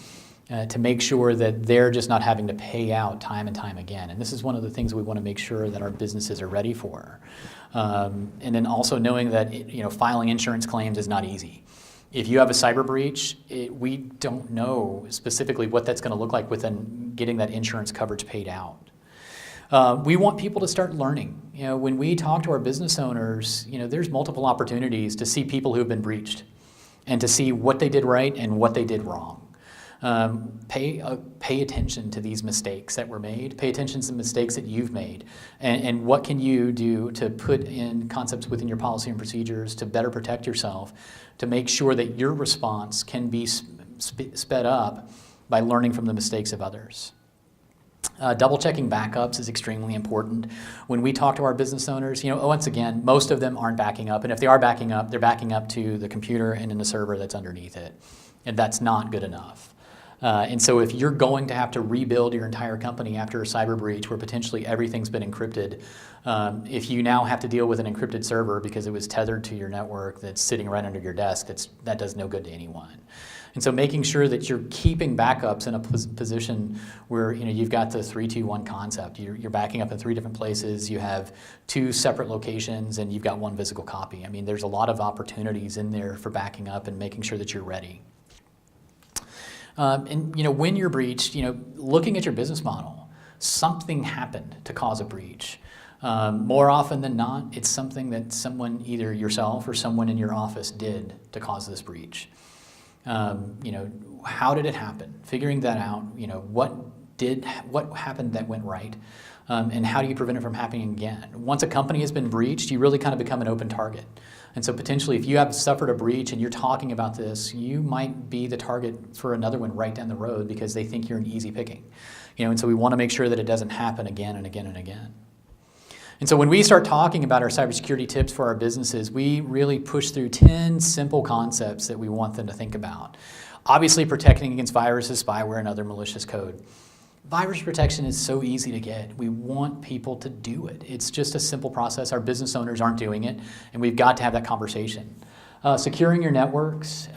to make sure that they're just not having to pay out time and time again. And this is one of the things we want to make sure that our businesses are ready for. And then also knowing that filing insurance claims is not easy. If you have a cyber breach, we don't know specifically what that's going to look like within getting that insurance coverage paid out. We want people to start learning. When we talk to our business owners, there's multiple opportunities to see people who have been breached and to see what they did right and what they did wrong. Pay attention to these mistakes that were made. Pay attention to the mistakes that you've made. And what can you do to put in concepts within your policy and procedures to better protect yourself, to make sure that your response can be sped up by learning from the mistakes of others. Double-checking backups is extremely important. When we talk to our business owners, once again, most of them aren't backing up. And if they are backing up, they're backing up to the computer and in the server that's underneath it. And that's not good enough. And so if you're going to have to rebuild your entire company after a cyber breach where potentially everything's been encrypted, if you now have to deal with an encrypted server because it was tethered to your network that's sitting right under your desk, that does no good to anyone. And so making sure that you're keeping backups in a position where you've got the 3-2-1 concept. You're backing up in 3 different places, you have 2 separate locations, and you've got 1 physical copy. I mean, there's a lot of opportunities in there for backing up and making sure that you're ready. And when you're breached, looking at your business model, something happened to cause a breach. More often than not, it's something that someone, either yourself or someone in your office, did to cause this breach. How did it happen? Figuring that out. What happened that went right, and how do you prevent it from happening again? Once a company has been breached, you really kind of become an open target. And so potentially if you have suffered a breach and you're talking about this, you might be the target for another one right down the road because they think you're an easy picking. And so we want to make sure that it doesn't happen again and again and again. And so when we start talking about our cybersecurity tips for our businesses, we really push through 10 simple concepts that we want them to think about. Obviously, protecting against viruses, spyware, and other malicious code. Virus protection is so easy to get. We want people to do it. It's just a simple process. Our business owners aren't doing it, and we've got to have that conversation. Securing your networks,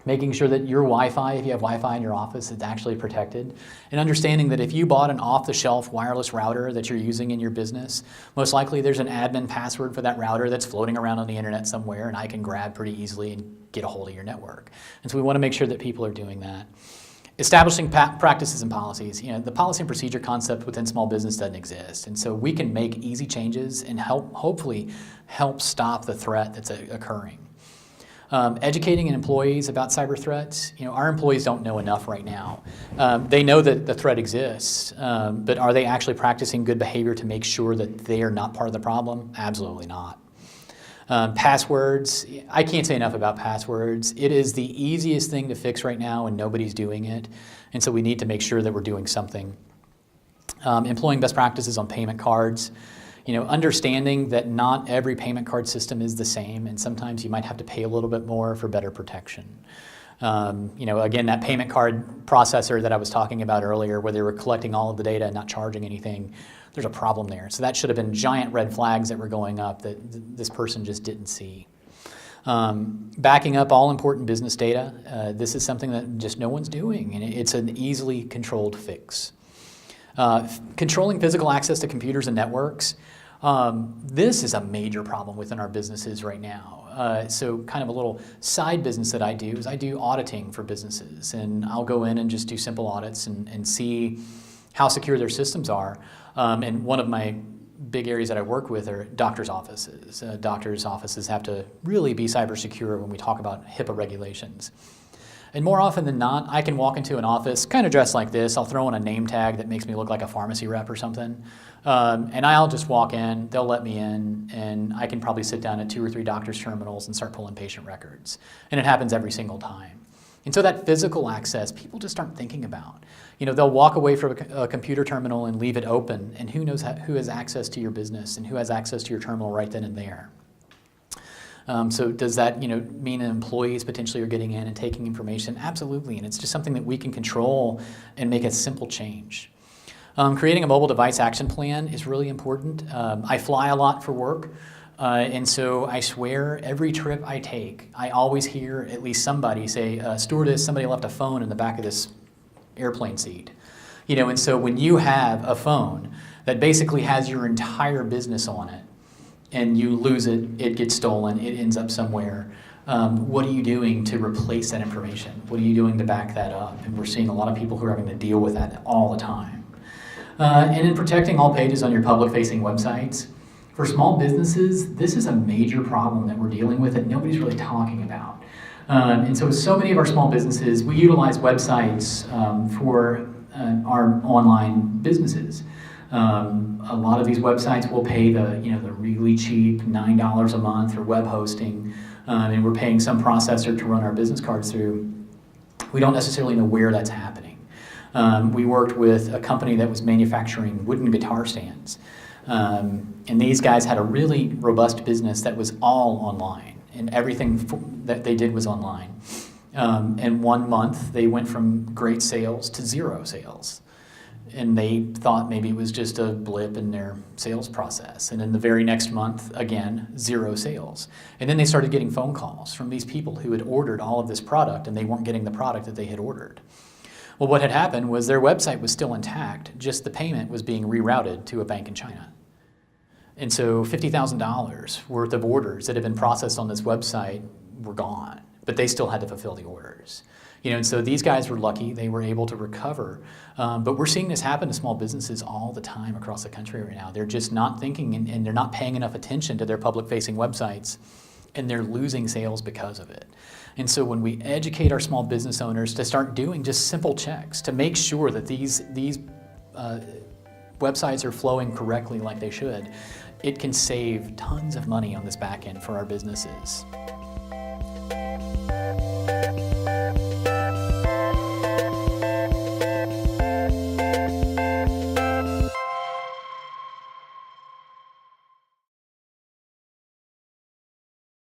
making sure that your Wi-Fi, if you have Wi-Fi in your office, is actually protected. And understanding that if you bought an off-the-shelf wireless router that you're using in your business, most likely there's an admin password for that router that's floating around on the internet somewhere, and I can grab pretty easily and get a hold of your network. And so we want to make sure that people are doing that. Establishing practices and policies. The policy and procedure concept within small business doesn't exist. And so we can make easy changes and hopefully help stop the threat that's occurring. Educating employees about cyber threats. Our employees don't know enough right now. They know that the threat exists, but are they actually practicing good behavior to make sure that they are not part of the problem? Absolutely not. Passwords. I can't say enough about passwords. It is the easiest thing to fix right now, and nobody's doing it. And so we need to make sure that we're doing something. Employing best practices on payment cards. Understanding that not every payment card system is the same, and sometimes you might have to pay a little bit more for better protection. Again, that payment card processor that I was talking about earlier, where they were collecting all of the data and not charging anything, there's a problem there. So that should have been giant red flags that were going up that this person just didn't see. Backing up all important business data. This is something that just no one's doing, and it's an easily controlled fix. Controlling physical access to computers and networks. This is a major problem within our businesses right now. So kind of a little side business that I do is I do auditing for businesses, and I'll go in and just do simple audits and see how secure their systems are. And one of my big areas that I work with are doctors' offices. Doctors' offices have to really be cyber secure when we talk about HIPAA regulations. And more often than not, I can walk into an office kind of dressed like this. I'll throw in a name tag that makes me look like a pharmacy rep or something. And I'll just walk in, they'll let me in, and I can probably sit down at 2 or 3 doctors' terminals and start pulling patient records. And it happens every single time. And so that physical access, people just aren't thinking about. They'll walk away from a computer terminal and leave it open, and who knows who has access to your business and who has access to your terminal right then and there. So does that mean employees potentially are getting in and taking information? Absolutely, and it's just something that we can control and make a simple change. Creating a mobile device action plan is really important. I fly a lot for work, and so I swear every trip I take, I always hear at least somebody say, stewardess, somebody left a phone in the back of this airplane seat. And so when you have a phone that basically has your entire business on it, and you lose it, it gets stolen, it ends up somewhere. What are you doing to replace that information? What are you doing to back that up? And we're seeing a lot of people who are having to deal with that all the time. And in protecting all pages on your public-facing websites, for small businesses, this is a major problem that we're dealing with that nobody's really talking about. And so many of our small businesses, we utilize websites for our online businesses. A lot of these websites will pay the really cheap $9 a month for web hosting, and we're paying some processor to run our business cards through. We don't necessarily know where that's happening. We worked with a company that was manufacturing wooden guitar stands, and these guys had a really robust business that was all online, and everything that they did was online. And 1 month, they went from great sales to 0 sales. And they thought maybe it was just a blip in their sales process. And then the very next month, again, 0 sales. And then they started getting phone calls from these people who had ordered all of this product, and they weren't getting the product that they had ordered. Well, what had happened was their website was still intact, just the payment was being rerouted to a bank in China. And so $50,000 worth of orders that had been processed on this website were gone, but they still had to fulfill the orders. And so these guys were lucky, they were able to recover. But we're seeing this happen to small businesses all the time across the country right now. They're just not thinking and they're not paying enough attention to their public-facing websites, and they're losing sales because of it. And so when we educate our small business owners to start doing just simple checks to make sure that these websites are flowing correctly like they should, it can save tons of money on this back end for our businesses.